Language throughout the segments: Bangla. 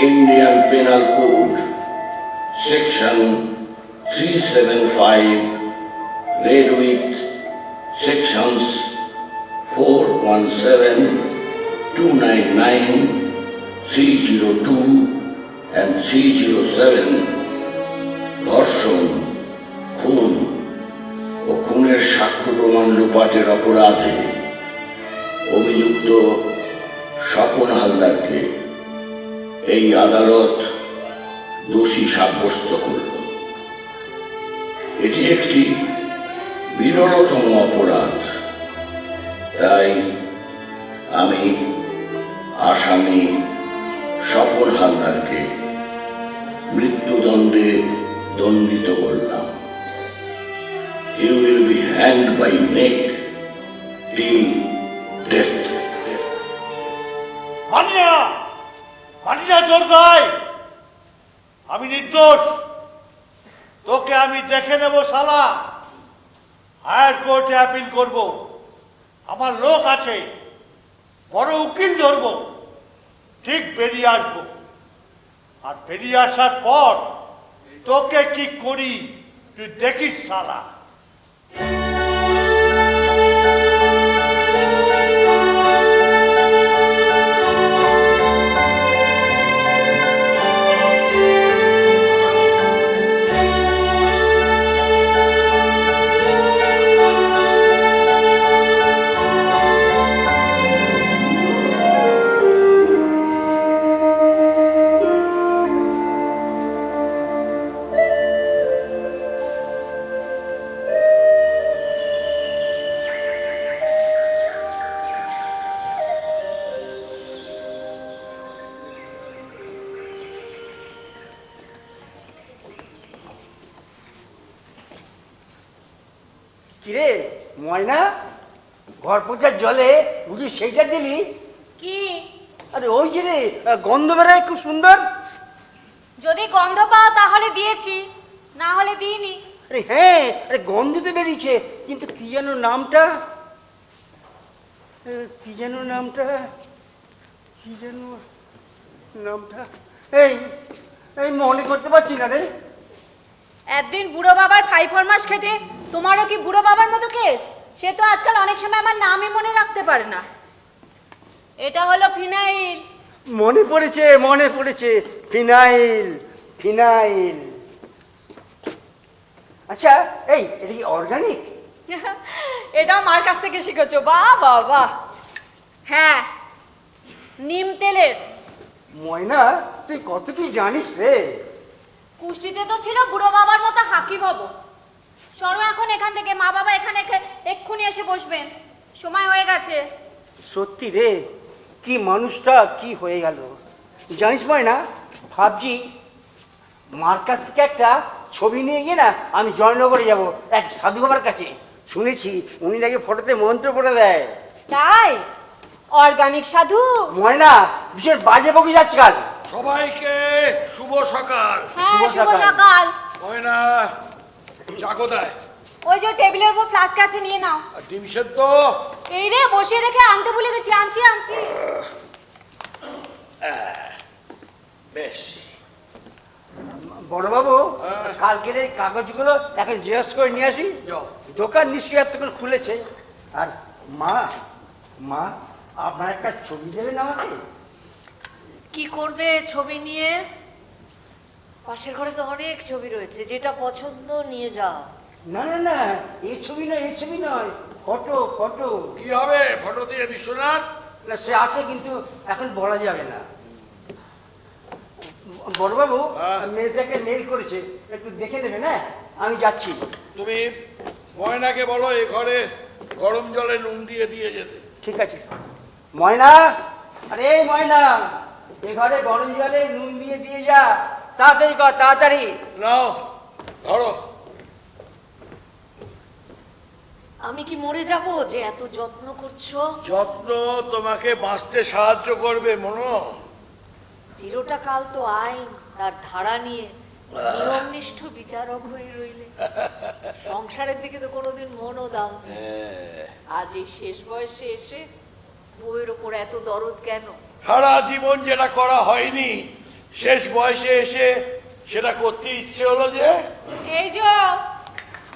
Indian Penal Code, Section 375, read with Sections 417, 299, 302 and 307, ধর্ষণ, খুন ও খুনের সাক্ষ্য প্রমাণ লোপাটের অপরাধে অভিযুক্ত স্বপন হালদারকে এই আদালত দোষী সাব্যস্ত করল। এটি একটি বিরলতম অপরাধ, তাই আমি আসামি স্বপন হালদারকে মৃত্যুদণ্ডে দণ্ডিত করলাম। He will be hanged by neck till death. মানিয়া জোর ভাই, আমি নির্দোষ, তোকে আমি দেখে নেব শালা। হায়ার কোর্টে অ্যাপিল করব, আমার লোক আছে, বড় উকিল ধরবো, ঠিক বেরিয়ে আসবো। আর বেরিয়ে আসার পর তোকে কি করি তুই দেখিস শালা। কিরে ময়না, ঘর পোছার জলে বুঝি সেইটা দিলি? কি? আরে ওই যে রে, গন্ধ বেরোয় খুব সুন্দর। যদি গন্ধ পাও তাহলে দিয়েছি, না হলে দিইনি। আরে হ্যাঁ, আরে গন্ধ তো বেরিয়েছে, কিন্তু কি যেন নামটা, কি যেন নামটা, কি যেন নামটা, এই এই মনে করতে পারছি না রে। একদিন বুড়ো বাবার 5 ফরমাস খেটে তোমারও কি বুড়ো বাবার মতো কেস? সে তো আজকাল অনেক সময় আমার নামই মনে রাখতে পারে না। এটা হলো ফিনাইল। মনে পড়েছে, মনে পড়েছে, ফিনাইল, ফিনাইল। আচ্ছা এই এটা কি অর্গানিক? এটাও মার কাছ থেকে শিখেছো? বাহ বাহ বাহ। হ্যাঁ, নিম তেলের। ময়না তুই কত কি জানিস রে। কুষ্টিতে তো ছিল বুড়ো বাবার মতো হাকিম হব। চলো এখন এখান থেকে, মা বাবা এখানে এক্ষুনি এসে বসবেন, সময় হয়ে গেছে। সত্যি রে, কি মানুষটা কি হয়ে গেল জানিস ময়না। ভাবছি মার কাছ থেকে একটা ছবি নিয়ে গিয়ে না আমি জয়নগরে যাব এক সাধু বাবার কাছে। শুনেছি উনি নাকি ফটোতে মন্ত্র পড়ে দেয়। তাই? অর্গানিক সাধু? ময়না ভীষণ বাজে বকি যাচ্ছে কাল। সবাইকে শুভ সকাল। হ্যাঁ, শুভ শুভ সকাল। সকাল। ময়না, চা কোথায়? ওই যে টেবিলের উপর ফ্লাস্ক আছে, নিয়ে নাও। আর ডিম সেদ্ধ? এই রে, বসিয়ে রেখে আনতে ভুলে গেছি, আনছি আনছি। বেশ। বড়বাবু কালকের এই কাগজগুলো এখন জেরক্স করে নিয়ে আসি। দোকান নিশ্চয়ই এতক্ষণ খুলেছে। আর মা, মা আপনার একটা ছবি দেবেন আমাকে? কি করবে ছবি নিয়ে? পাশের ঘরে তো অনেক ছবি রয়েছে, যেটা পছন্দ নিয়ে যাও। না না না, এই ছবি নয়, এই ছবি নয়, ফটো ফটো। কি হবে ফটো দিয়ে বিশ্বনাথ? না সে আছে কিন্তু এখন বলা যাবে না। বড়বাবু মেজদাকে মেল করেছে, একটু দেখে নেবেন। হ্যাঁ আমি যাচ্ছি। তুমি ময়নাকে বলো এই ঘরে গরম জলে নুন দিয়ে দিয়ে যেতে। ঠিক আছে। ময়না, আরে ময়না, এ ঘরে গরম জলে নুন দিয়ে দিয়ে যা, তাড়াতাড়ি কর, তাড়াতাড়ি। নাও ধরো। আমি কি মরে যাব যে এত যত্ন করছো? যত্ন তোমাকে বাঁচতে সাহায্য করবে মনো। চিরটা কাল তো আইন তার ধারা নিয়ে নিয়মনিষ্ঠ বিচারক হয়ে রইলে। সংসারের দিকে তো কোনোদিন মনও দাও। আজ এই শেষ বয়সে এসে বউয়ের ওপর এত দরদ কেন? সারা জীবন যেটা করা হয়নি শেষ বয়সে এসে সেটা করতে ইচ্ছে হলো যে এই যে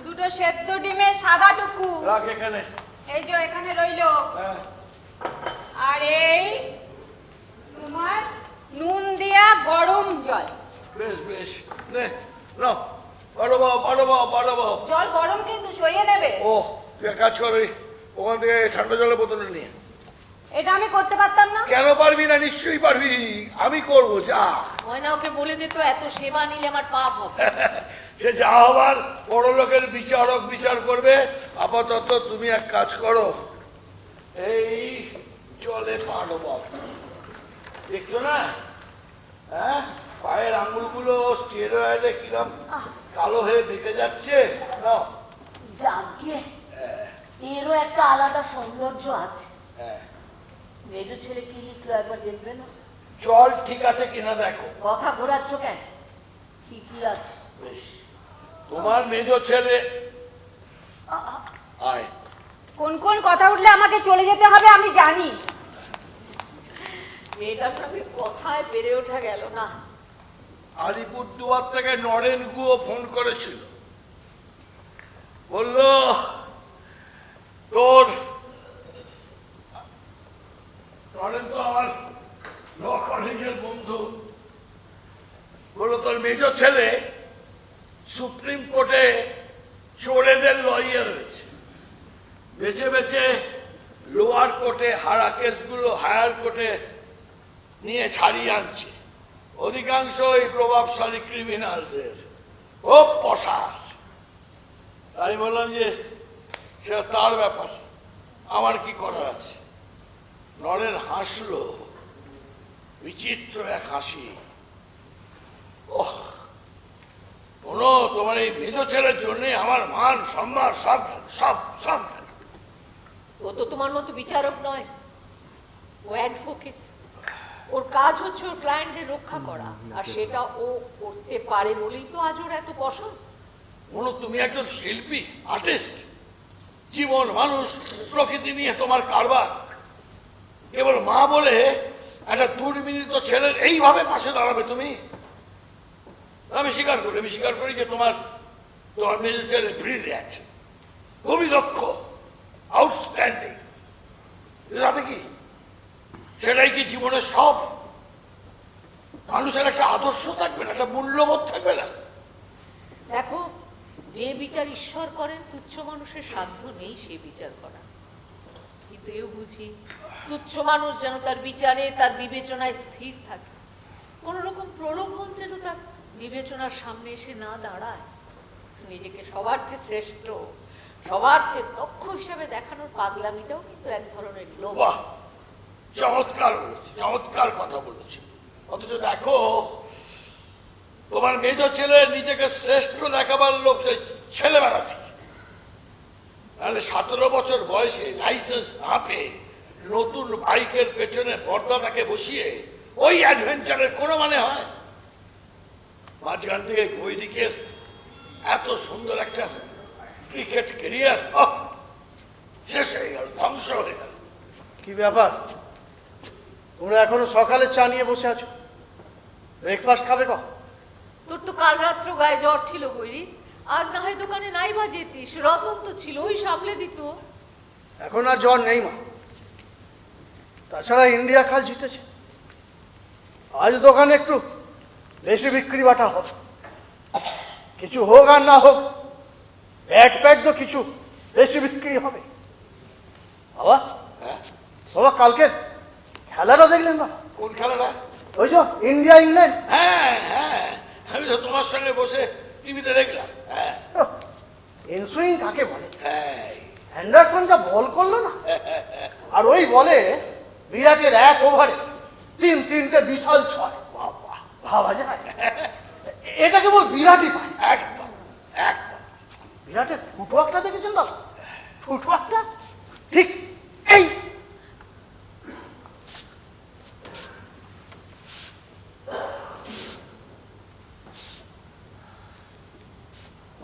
দুটো সেদ্ধ ডিমের সাদা টুকু, রাখ এখানে। এই যে এখানে রইলো। হ্যাঁ, আর এই তোমার নুন দিয়া গরম জল। বেশ বেশ, নে নাও, পাঠাবো পাঠাবো পাঠাবো। জল গরম কিন্তু সইয়ে নেবে। ও তুই এক কাজ করবি, ওখান থেকে ঠান্ডা জলের বোতলে নিয়ে। এটা আমি করতে পারতাম না? কেন পারবি না? নিশ্চয়ই পারবি, আমি করবো, যা। ময়না ওকে বলে দিত এত সেবা নিলে আমার পাপ হবে। সে যা হবার বড় লোকের বিচারক বিচার করবে। আপাতত তুমি এক কাজ করো, এই জলে পা ডোবাও। দেখছো না, হ্যাঁ, পায়ের আঙুলগুলো স্টেরয়েডে কিরম কালো হয়ে দেখে যাচ্ছে। নাও। যাকে এরও একটা আলাদা সৌন্দর্য আছে। হ্যাঁ, মেজো ছেলে কি লিখলো একবার দেখবে না? জল ঠিক আছে কিনা দেখো। কথা ঘোরাচ্ছ কেন? ঠিকই আছে। বেশ, তোমার মেজো ছেলে আয়। কোন কোন কথা উঠলে আমাকে চলে যেতে হবে আমি জানি। মেয়েটার সঙ্গে কথায় বেড়ে ওঠা গেল না। আলিপুরদুয়ার থেকে নরেন গুয়ো ফোন করেছিল, বলল তোর, নরেন তো আমার ল কলেজের বন্ধু, বলল তোর মেজর ছেলে সুপ্রিম কোর্টে চোরেদের লয়ার হয়েছে, বেছে বেছে লোয়ার কোর্টে হারা কেসগুলো হায়ার কোর্টে নিয়ে ছাড়িয়ে আনছে। অধিকাংশই প্রভাবশালী ক্রিমিনালদের। ও পশার। তাই বললাম যে সেটা তার ব্যাপার, আমার কি করার আছে। নরেন হাসলো, বিচিত্র এক হাসি। ওহ, শোনো, তোমার এই মেজো ছেলের জন্য আমার মান সম্মান সব সব সব। ও তো তোমার মতো বিচারক নয়, ও অ্যাডভোকেট। ওর কাজ হচ্ছে ওর ক্লায়েন্টদের রক্ষা করা, আর সেটা ও করতে পারে বলেই তো আজ ওর এত পছন্দ। মনে তুমি একজন শিল্পী, আর্টিস্ট, জীবন মানুষ প্রকৃতি নিয়ে তোমার কারবার। কেবল মা বলে একটা দুর্বিনীত ছেলের এইভাবে পাশে দাঁড়াবে তুমি? আমি স্বীকার করি যে তোমার মেজর ছেলে ব্রিলিয়ান্ট, খুবই দক্ষ, আউটস্ট্যান্ডিং। তাতে কি, সেটাই কি জীবনের সব? মানুষের একটা আদর্শ থাকবে না, একটা মূল্যবোধ থাকবে না? দেখো, যে বিচার ঈশ্বর করেন তুচ্ছ মানুষের সাধ্য নেই সে বিচার করা। কিন্তু এও বুঝি তুচ্ছ মানুষ যেন তার বিচারে তার বিবেচনায় স্থির থাকে, কোন রকম প্রলোভন যেন তার বিবেচনার সামনে এসে না দাঁড়ায়। নিজেকে সবার চেয়ে শ্রেষ্ঠ, সবার চেয়ে দক্ষ হিসাবে দেখানোর পাগলামিটাও কিন্তু এক ধরনের লোভ। বাহ, চমৎকার বলেছি, চমৎকার কথা বলেছি। অথচ দেখো, তোমার মেজর ছেলে নিজেকে শ্রেষ্ঠ দেখাবার লোক ছেলেবেলা থেকে, নাহলে 17 বছর বয়সে লাইসেন্স না পেয়ে নতুন বাইকের পেছনে পর্দাটাকে বসিয়ে ওই অ্যাডভেঞ্চারের কোনো মানে হয়? মাঝখান থেকে গৈরিকের এত সুন্দর একটা ক্রিকেট ক্যারিয়ার শেষ হয়ে গেল, ধ্বংস হয়ে গেল। কি ব্যাপার, তোমরা এখনো সকালে চা নিয়ে বসে আছো? ব্রেকফাস্ট খাবে কখন? তোর তো কাল রাত্র গায়ে জ্বর ছিল গৈরি, আজ না হয় দোকানে নাই বা যেতিস, রতন তো ছিল, ওই সামলে দিত। এখন আর জ্বর নেই মা। তাছাড়া ইন্ডিয়া কাল জিতেছে, আজ দোকানে একটু বেশি বিক্রি বাটা হবে। কিছু হোক আর না হোক, ব্যাট প্যাট তো কিছু বেশি বিক্রি হবে। বাবা, বাবা কালকে খেলাটা দেখলেন না? কোন খেলাটা? ওই যে ইন্ডিয়া ইংল্যান্ড। হ্যাঁ হ্যাঁ, আমি তো তোমার সঙ্গে বসে টিভিতে দেখলাম। হ্যাঁ ইনসুইং কাকে বলে? হ্যাঁ, অ্যান্ডারসন যা বল করলো না, আর ওই বলে বিরাটের এক ওভারে তিনটে বিশাল ছয়। বাবা, ভাবা যায়? এটা কেবল বিরাটই পায়। একদম একদম। বিরাটের ফুটওয়ার্কটা দেখেছেন দাদা? ফুটওয়ার্কটা ঠিক এই।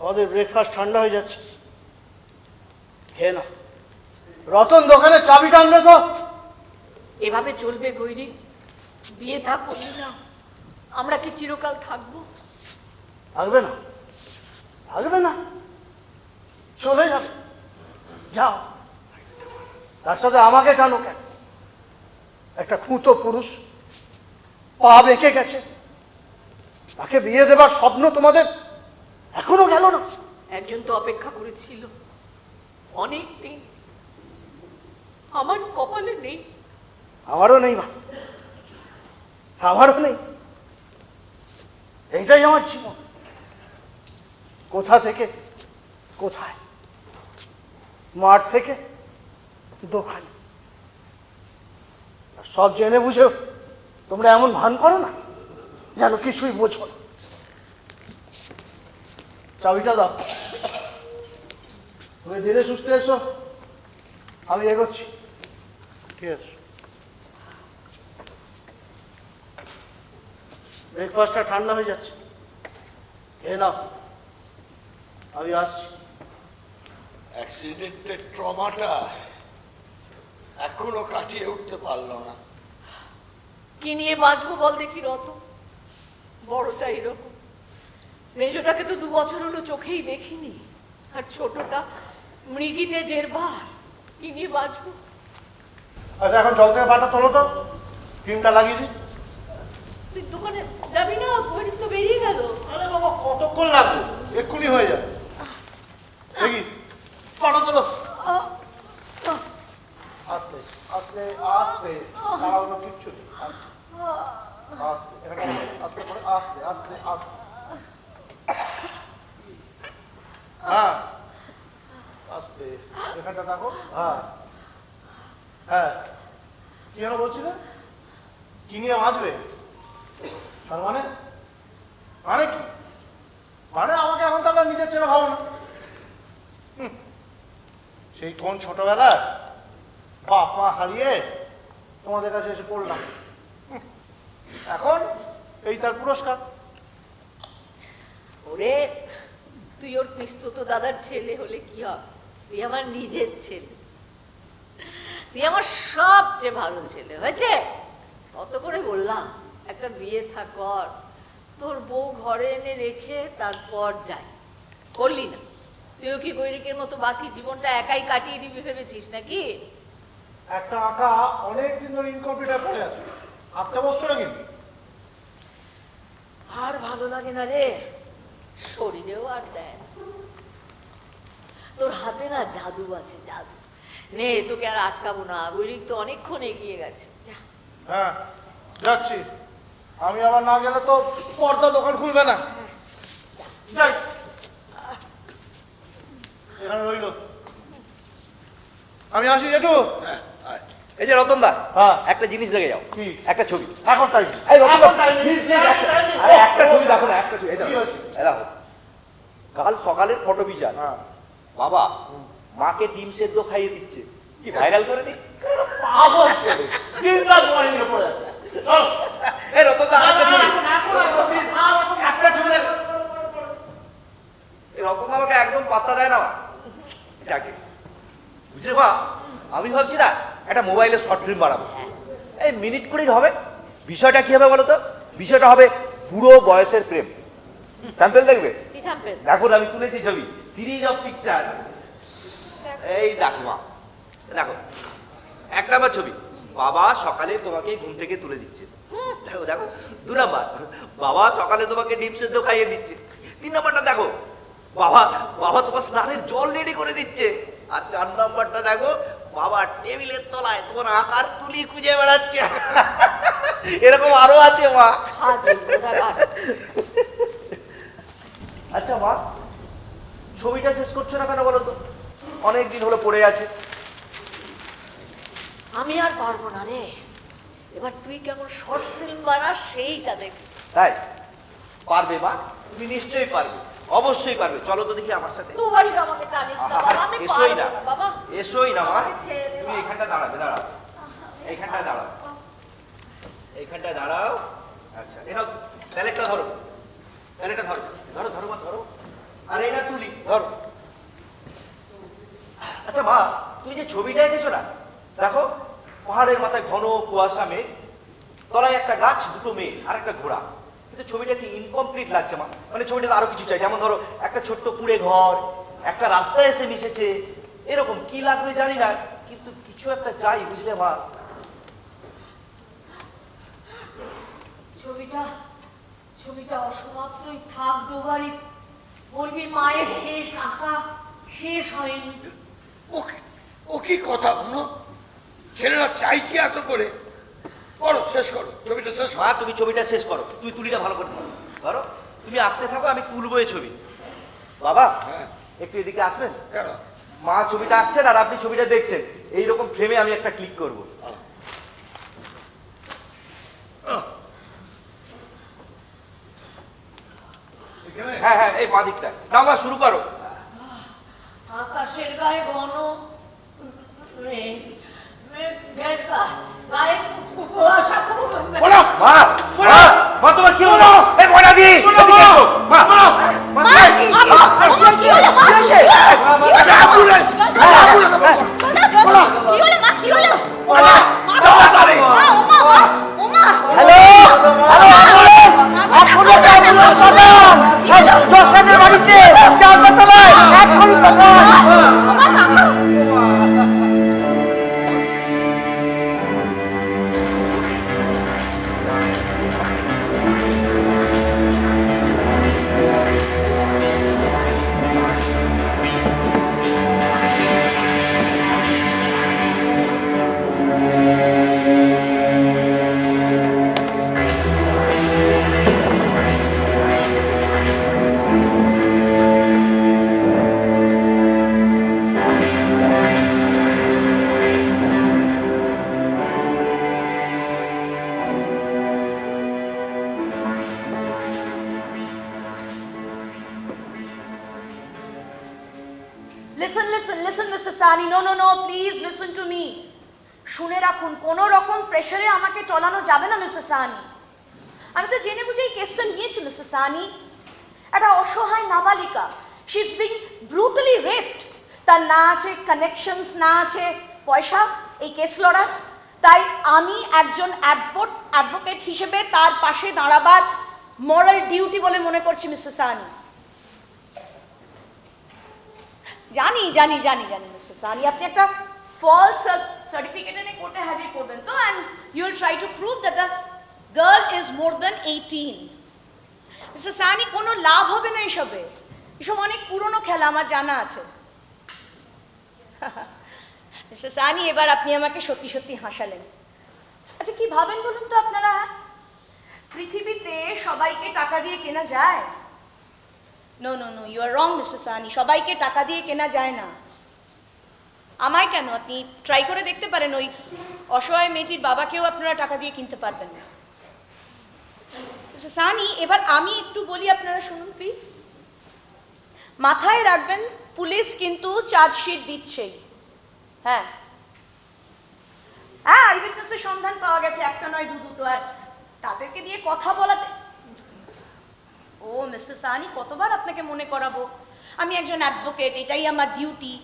আমাদের ব্রেকফাস্ট ঠান্ডা হয়ে যাচ্ছে, খেয়ে না। রতন দোকানে চাবিটা আনবে তো? এভাবে চলবে গৈরি? বিয়ে থা করলি না, আমরা কি চিরকাল থাকবো? থাকবে না, থাকবে না, চলে যাবে। যাও, তার সাথে আমাকে টানো কেন? একটা খুঁতো পুরুষ পা বেঁকে গেছে, তাকে বিয়ে দেবার স্বপ্ন তোমাদের এখনো গেল না? একজন তো অপেক্ষা করেছিল অনেক দিন, আমার কপালে নেই। আমারও নেই মা, আমারও নেই। এইটাই আমার জীবন, কোথা থেকে কোথায়, মাঠ থেকে দোকানে। সব জেনে বুঝেও তোমরা এমন ভান করো না যেন কিছুই বোঝো না। চাবিটা দাও, তুমি ধীরে সুস্থে এসো, আমি এগোচ্ছি। ঠিক আছে, ব্রেকফাস্টটা ঠান্ডা হয়ে যাচ্ছে, খেয়ে নাও, আমি আসছি। অ্যাক্সিডেন্টের ট্রমাটা এখনো কাটিয়ে উঠতে পারলো না। কি নিয়ে বাঁচবো বল দেখি রত? বড়টা এরকম, মেজোটাকে তো 2 বছর হলো চোখেই দেখিনি, আর ছোটটা মৃগীতে জেরবার। কি নিয়ে বাঁচবো? আচ্ছা, এখন জল থেকে বাটা তোলো তো, ক্রিমটা লাগিয়ে দিই। তুই দোকানে যাবি না? বৈরিক তো বেরিয়ে গেল। আরে বাবা, কতক্ষণ লাগবে? এক্ষুনি হয়ে যাবে। দেখি, বাটা তোলো। আস্তে আস্তে আস্তে, তাড়াহুড়ো কিচ্ছু নেই, আস্তে আস্তে, এখানটা আস্তে করে, আস্তে আস্তে আস্তে। হ্যাঁ, আস্তে, এখানটা রাখো। হ্যাঁ হ্যাঁ, কি যেন বলছিলে? কি নিয়ে বাঁচবে? তার মানে মানে কি? মানে আমাকে এখন তাহলে নিজের ছেলে ভাবো না? সেই কোন ছোটবেলায় বাপ মা হারিয়ে তোমাদের কাছে এসে পড়লাম, এখন এই তার পুরস্কার। ওরে, তুই ওর পিস্তত দাদার ছেলে হলে কি হবে? তুই আমার নিজের ছেলে, তুই আমার সবচেয়ে ভালো ছেলে। হয়েছে? কত করে বললাম একটা বিয়ে থা কর, তোর বউ ঘরে এনে রেখে তারপর যাই, করলি না। তুইও কি গৈরিকের মতো বাকি জীবনটা একাই কাটিয়ে দিবি ভেবেছিস নাকি? একটা আঁকা অনেক দিন ধরে ইনকমপ্লিট পড়ে আছে, আঁকতে বসছো না কিন্তু। আর ভালো লাগে না রে, শরীরেও আর দেয় না। তোর হাতে না জাদু আছে, জাদু। নে, তোকে আর আটকাবো না, গৈরিক তো অনেকক্ষণ এগিয়ে গেছে। যা। হ্যাঁ, যাচ্ছি। আমি আবার না গেলে তো পর্দা দোকান খুলবে না। যাই, এখানে রইল। আমি আসি জেঠু। এই যে রতন দা, হ্যাঁ। একটা জিনিস দেখে যাও। কি? একটা ছবি। এখন টাইম, এই রতন দা, এখন টাইম। please, please, আরে একটা ছবি দেখো না, একটা ছবি। এই দেখো, কি হয়েছে? এই দেখো। কাল সকালের ফটো বিচার, হ্যাঁ। বাবা মাকে ডিম সেদ্ধ খাইয়ে দিচ্ছে, কি ভাইরাল করে দিই? পাগল ছেলে, দিনরাত মোবাইল নিয়ে পড়ে আছে। চলো। এই রতন দা, একটা ছবি। এখন, রতন দা, please, একটা ছবি দেখো। এই রতন দা আমাকে একদম পাত্তা দেয় না। যাকে বুঝলে মা, আমি ভাবছি না একটা মোবাইলে শর্ট ফিল্ম বানাবো, এই মিনিট কুড়ির হবে। বিষয়টা কি হবে বলো তো? বিষয়টা হবে বুড়ো বয়সের প্রেম। স্যাম্পল দেখবে? কি স্যাম্পল? দেখো আমি তুলেছি ছবি, সিরিজ অফ পিকচার। এই দেখো মা, দেখো এক নাম্বার ছবি, বাবা সকালে তোমাকে ঘুম থেকে তুলে দিচ্ছে। দেখো দেখো। 2 নাম্বার, বাবা সকালে তোমাকে ডিম সেদ্ধ খাইয়ে দিচ্ছে। 3 নাম্বারটা দেখো, বাবা বাবা তোমার স্নানের জল রেডি করে দিচ্ছে। আর 4 নাম্বারটা দেখো, বাবা টেবিলের তলায় তোমার আকার তুলি খুঁজে বেড়াচ্ছে। এরকম আরো আছে মা। আচ্ছা মা, ছবিটা শেষ করছো না কেন বলো তো? অনেক দিন হলো পড়ে আছে। আমি আর পারবো না রে, এবার তুই কেমন শর্ট ফিল্ম বানাস সেইটা দেখ। তাই পারবে মা, তুমি নিশ্চয়ই পারবে, অবশ্যই পারবে। চলো তো দেখি আমার সাথে। তুই বাড়ি আমাকে টানিস না বাবা, আমি এসোই পারবো না, না বাবা। এসোই না মা। আমাকে ছেড়ে দে তুমি বাবা। এখানটা দাঁড়াবে, দাঁড়াও, এইখানটায় দাঁড়াও, এইখানটায় দাঁড়াও। আচ্ছা এনাও প্যালেটটা ধরো, প্যালেটটা ধরো, ধরো ধরো মা, ধরো। আর এই না তুলি, ধরো। আচ্ছা মা, তুমি যে ছবিটা এঁকেছো না, দেখো পাহাড়ের মাথায় ঘন কুয়াশা মেঘ, তলায় একটা গাছ, 2 মেয়ে আর একটা ঘোড়া। কিন্তু ছবিটা কি ইনকমপ্লিট লাগছে মা। মানে ছবিটাতে আরো কিছু চাই, যেমন ধরো একটা ছোট্ট কুড়ে ঘর, একটা রাস্তায় এসে মিশেছে, এরকম কি লাগবে জানি না, কিন্তু কিছু একটা চাই, বুঝলে মা। ছবিটা অসমাপ্তই থাক দুবারই, বলবি মায়ের শেষ আঁকা শেষ হয়নি। ও কি কথা শুনো, ছেলেরা চাইছি এত করে, করো শেষ করো, ছবিটা শেষ মা করো। তুমি ছবিটা শেষ করো, তুমি তুলিটা ভালো করে ধরো, ধরো তুমি আঁকতে থাকো, আমি তুলবো এই ছবি। বাবা হ্যাঁ। একটু এদিকে আসবেন। কেন? মা ছবিটা আঁকছেন আর আপনি ছবিটা দেখছেন, এইরকম ফ্রেমে আমি একটা ক্লিক করব। এখানে হ্যাঁ হ্যাঁ, এই মা দিকটা না, মা শুরু করো। আকাশের গায়ে ঘন গায়ে কুয়াশা বলো। মা মা মা তোমার কি হলো? এই ময়না দি এদিকে এসো। মা মা কি হয়েছে? অ্যাম্বুলেন্স, অ্যাম্বুলেন্স, বলো। হ্যালো অ্যাম্বুলেন্স, এখনো অ্যাম্বুলেন্স পাঠান, জশাদের বাড়িতে 4 তলায়, এখনই পাঠান। Listen, Mr. Sani. No, please listen to me. শুনে রাখুন, কোন রকম প্রেসারে আমাকে টলানো যাবে না মিস্টার সানি। আমি তো জেনে বুঝে এই কেসটা নিয়েছি মিস্টার সানি। একটা অসহায় নাবালিকা, she is being brutally raped. তার না আছে কানেকশনস, না আছে পয়সা এই কেস লড়ার। তাই আমি একজন অ্যাডভোকেট হিসেবে তার পাশে দাঁড়াবার মরাল ডিউটি বলে মনে করছি মিস্টার সানি। জানি মিস্টার সানি, আপনি একটা ফলস সার্টিফিকেট এনে কোর্টে হাজির করবেন তো, and you will try to prove that a girl is more than 18। Mister Sunny, কোনো লাভ হবে না এসবে, এসব অনেক পুরনো খেলা, আমার জানা আছে। মিস্টার সানি, এবার আপনি আমাকে সত্যি সত্যি হাসালেন। আচ্ছা কি ভাবেন বলুন তো আপনারা, পৃথিবীতে সবাইকে টাকা দিয়ে কেনা যায়? No, you are wrong mister Sunny, সবাইকে টাকা দিয়ে কেনা যায় না। আমায় কেন, আপনি ট্রাই করে দেখতে পারেন, ওই অসহায় মেয়েটির বাবাকেও আপনারা টাকা দিয়ে কিনতে পারবেন না। মিস্টার সানি, এবার আমি একটু বলি, আপনারা শুনুন প্লিজ। মাথায় রাখবেন, পুলিশ কিন্তু চার্জশিট দিচ্ছেই। হ্যাঁ, আই উইটনেসের সন্ধান পাওয়া গেছে, একটা নয় দুটো, আর তাদেরকে দিয়ে কথা বলাতে। ও মিস্টার সানি, কতবার আপনাকে মনে করাবো, আমি একজন অ্যাডভোকেট, এটাই আমার ডিউটি।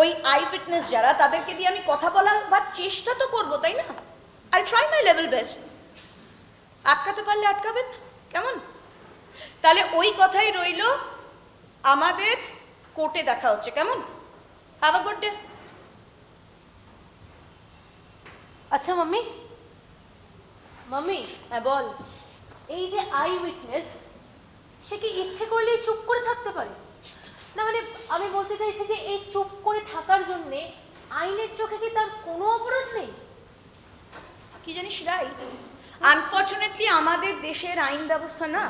ওই আই উইটনেস যারা, তাদেরকে দিয়ে আমি কথা বলার চেষ্টা তো করবো, তাই না? I try my level best. আটকাতে পারলে আটকাবেন, কেমন? তাহলে ওই কথাই রইল, আমাদের কোর্টে দেখা হচ্ছে, কেমন? Have a good day. আচ্ছা মাম্মি, হ্যাঁ বল। এই যে আই উইটনেস, সে কি ইচ্ছে করলেই চুপ করে থাকতে পারে? না মানে আমি বলতে চাইছি যে এই চুপ করে থাকার জন্য আইনের চোখে কি তার কোনো অপরাধ নেই? কি জানিস রাই, আনফর্চুনেটলি আমাদের দেশের আইন ব্যবস্থা না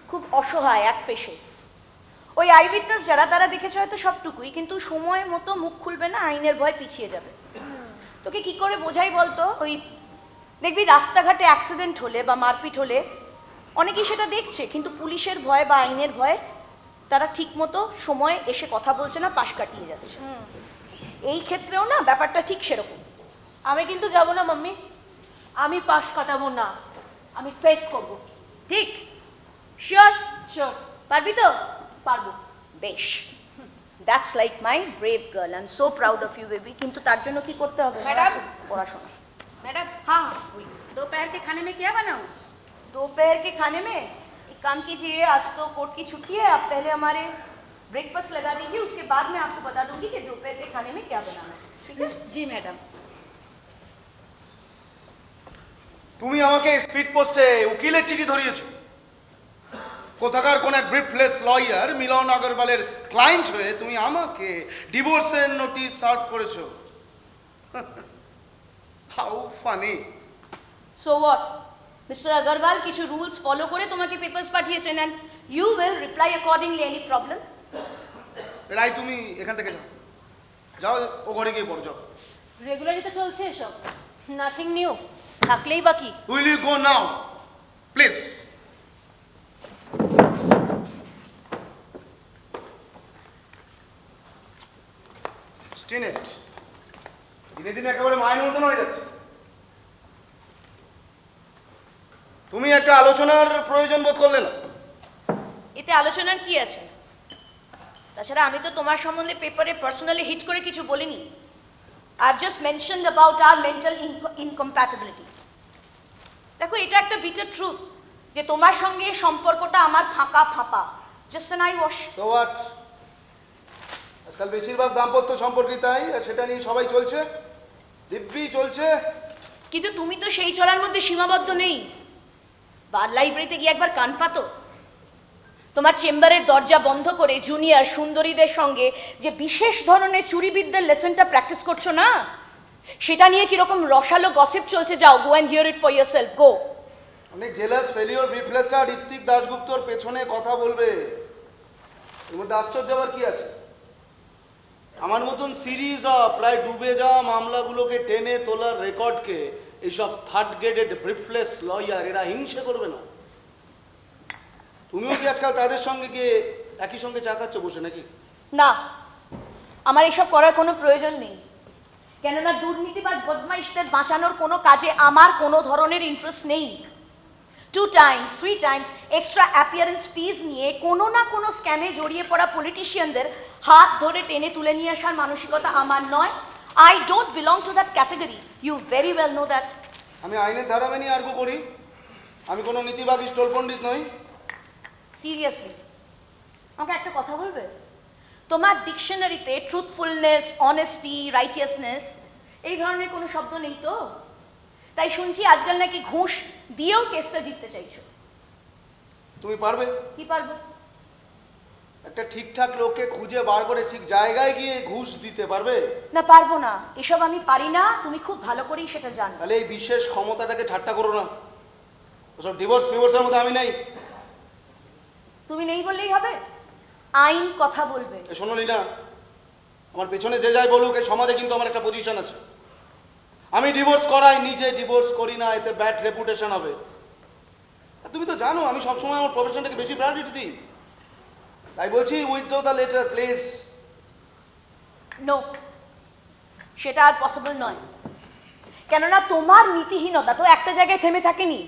খুব অসহায় এক পেশে। ওই আই উইটনেস যারা, তারা দেখেছে হয়তো সবটুকুই, কিন্তু সময় মতো মুখ খুলবে না, আইনের ভয় পিছিয়ে যাবে। তোকে কি করে বোঝাই বলতো? ওই দেখবি রাস্তাঘাটে অ্যাক্সিডেন্ট হলে বা মারপিট হলে অনেকেই সেটা দেখছে, কিন্তু পুলিশের ভয় বা আইনের ভয়ে তারা ঠিক মতো সময়ে এসে কথা বলছে না, পাশ কাটিয়ে যাচ্ছে। এই ক্ষেত্রেও না ব্যাপারটা ঠিক সেরকম। আমি কিন্তু যাব না মাম্মি, আমি পাশ কাটাবো না, আমি ফেস করবো। ঠিক? শিওর? শিওর। পারবি তো? পারবো। বেশ, that's like my brave girl, I am so proud of you baby. কিন্তু তার জন্য কি করতে হবে? ম্যাডাম। পড়াশোনা। मैडम हाँ दोपहर के खाने में क्या बनाऊं? दोपहर के खाने में काम कीजिए, आज तो कोर्ट की छुट्टी है, आप पहले हमारे ब्रेकफास्ट लगा दीजिए, उसके बाद मैं आपको बता दूंगी कि दोपहर के खाने में क्या बनाना है, ठीक है? জি ম্যাডাম। তুমি আমাকে স্পিড পোস্টে উকিলের চিঠি ধরিয়েছো। কোথাকার কোন এক ব্রিফলেস লয়ার মিলন আগরওয়ালের ক্লায়েন্ট হয়ে তুমি আমাকে ডিভোর্সের নোটিশ সার্ভ করেছো। How funny. So what? Mr. Agarwal কিছু রুলস ফলো করে তোমাকে পেপারস পাঠিয়েছেন and you will reply accordingly. Any problem? রাই তুমি এখান থেকে যাও, যাও ও ঘরে গিয়ে পড়ো, যাও। রেগুলারই তো চলছে এসব, নাথিং নিউ, থাকলেই বাকি। Will you go now please? স্টিনেট দিনে দিনে একেবারে মায়ের মতন হয়ে যাচ্ছে। তুমি একটা আলোচনার প্রয়োজন বোধ করলে না? এতে আলোচনার কি আছে? তাছাড়া আমি তো তোমার সম্বন্ধে পেপারে পার্সোনালি হিট করে কিছু বলিনি। I've just mentioned about our mental incompatibility. দেখো, এটা একটা বিটার ট্রুথ যে তোমার সঙ্গে সম্পর্কটা আমার ফাঁকা ফাঁপা, জাস্ট an eye wash. তো হোয়াট? আজকাল বেশিরভাগ দাম্পত্য সম্পর্কই তাই, আর সেটা নিয়ে সবাই চলছে, দিব্যি চলছে। কিন্তু তুমি তো সেই চলার মধ্যে সীমাবদ্ধ নেই। বার লাইব্রেরিতে গিয়ে একবার কান পাতো। তোমার চেম্বারের দরজা বন্ধ করে জুনিয়র সুন্দরীদের সঙ্গে যে বিশেষ ধরনের চুরিবিদ্যার লেসনটা প্র্যাকটিস করছো না, সেটা নিয়ে কিরকম রসালো গসিপ চলছে, যাও go and hear it for yourself, go. অনেক জেলাস ফেলিওর ব্রিফলেসরা ঋত্বিক দাশগুপ্তর পেছনে কথা বলবে, এর মধ্যে আশ্চর্য আবার কি আছে? আমার মতন সিরিজ অফ প্রায় ডুবে যাওয়া মামলাগুলোকে টেনে তোলার রেকর্ডকে এইসব থার্ড গ্রেডেড ব্রিফলেস লয়ার এরা হিংসে করবে না? তুমিও কি আজকাল তাদের সঙ্গে গিয়ে একই সঙ্গে চা খাচ্ছ বসে নাকি? না, আমার এসব করার কোনো প্রয়োজন নেই। কেননা দুর্নীতিবাজ বদমাইশদের বাঁচানোর কোনো কাজে আমার কোনো ধরনের ইন্টারেস্ট নেই। 2 times 3 times এক্সট্রা অ্যাপিয়ারেন্স ফিজ নিয়ে কোনো না কোনো স্ক্যামে জড়িয়ে পড়া পলিটিশিয়ানদের হাত ধরে টেনে তুলে নিয়ে আসার মানসিকতা আমার নয়। I don't belong to that category, you very well know that. আমি আইনের ধারা মেনে আর্গু করি, আমি কোনো নীতিবাদী স্টোল পণ্ডিত নই। সিরিয়াসলি, আমাকে একটা কথা বলবে? তোমার ডিকশনারিতে ট্রুথফুলনেস, অনেস্টি, রাইটিয়াসনেস এই ধরনের কোনো শব্দ নেই তো? তাই শুনছি আজকাল নাকি ঘুষ দিয়েও কেসটা জিততে চাইছো। তুমি পারবে? কি পারবো? একটা ঠিকঠাক লোককে খুঁজে বার করে ঠিক জায়গায় গিয়ে ঘুষ দিতে পারবে? না, পারবো না, এসব আমি পারি না, তুমি খুব ভালো করেই সেটা জানো। তাহলে এই বিশেষ ক্ষমতাটাকে ঠাট্টা করো না। ওসব ডিভোর্স ফিভোর্সের মধ্যে আমি নেই। তুমি নেই বললেই হবে? আইন কথা বলবে। শোনো লীনা, আমার পেছনে যে যাই বলুক, এই সমাজে কিন্তু আমার একটা পজিশন আছে। আমি ডিভোর্স করাই, নিজে ডিভোর্স করি না, এতে ব্যাড রেপুটেশন হবে। আর তুমি তো জানো আমি সবসময় আমার প্রফেশনটাকে বেশি প্রায়োরিটি দিই। তাই বলছি, withdraw the letter please. No, সেটা আর পসিবল নয়। কেননা তোমার নীতিহীনতা তো একটা জায়গায় থেমে থাকেনি।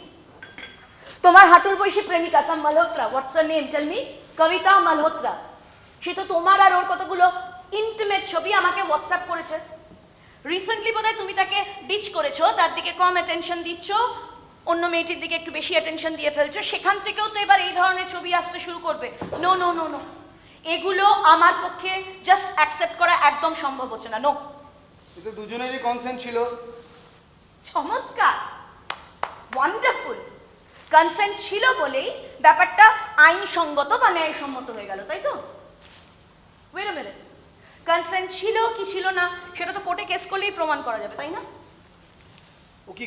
তোমার হাঁটুর বয়সী প্রেমিকা সাম মালহোত্রা, হোয়াটস হার নেম টেল মি, কবিতা মালহোত্রা, সে তো তোমার আর ওর কতগুলো ইন্টিমেট ছবি আমাকে হোয়াটসঅ্যাপ করেছে। রিসেন্টলি বোধহয় তুমি তাকে ডিচ করেছো, তার দিকে কম অ্যাটেনশন দিচ্ছ, অন্য মেয়েটির দিকে একটু বেশি অ্যাটেনশন দিয়ে ফেলছো, সেখান থেকেও তো এবার এই ধরনের ছবি আসতে শুরু করবে। নো নো নো নো, এগুলো আমার পক্ষে জাস্ট অ্যাকসেপ্ট করা একদম সম্ভব হচ্ছে না। নো। কিন্তু দুজনেরই কনসেন্ট ছিল। চমৎকার, ওয়ান্ডারফুল। কনসেন্ট ছিল বলেই ব্যাপারটা আইনসঙ্গত বা ন্যায়সম্মত হয়ে গেল, তাই তো? ওয়েট আ মিনিট, কনসেন্ট ছিল কি ছিল না সেটা তো কোর্টে কেস করলেই প্রমাণ করা যাবে, তাই না? ও কি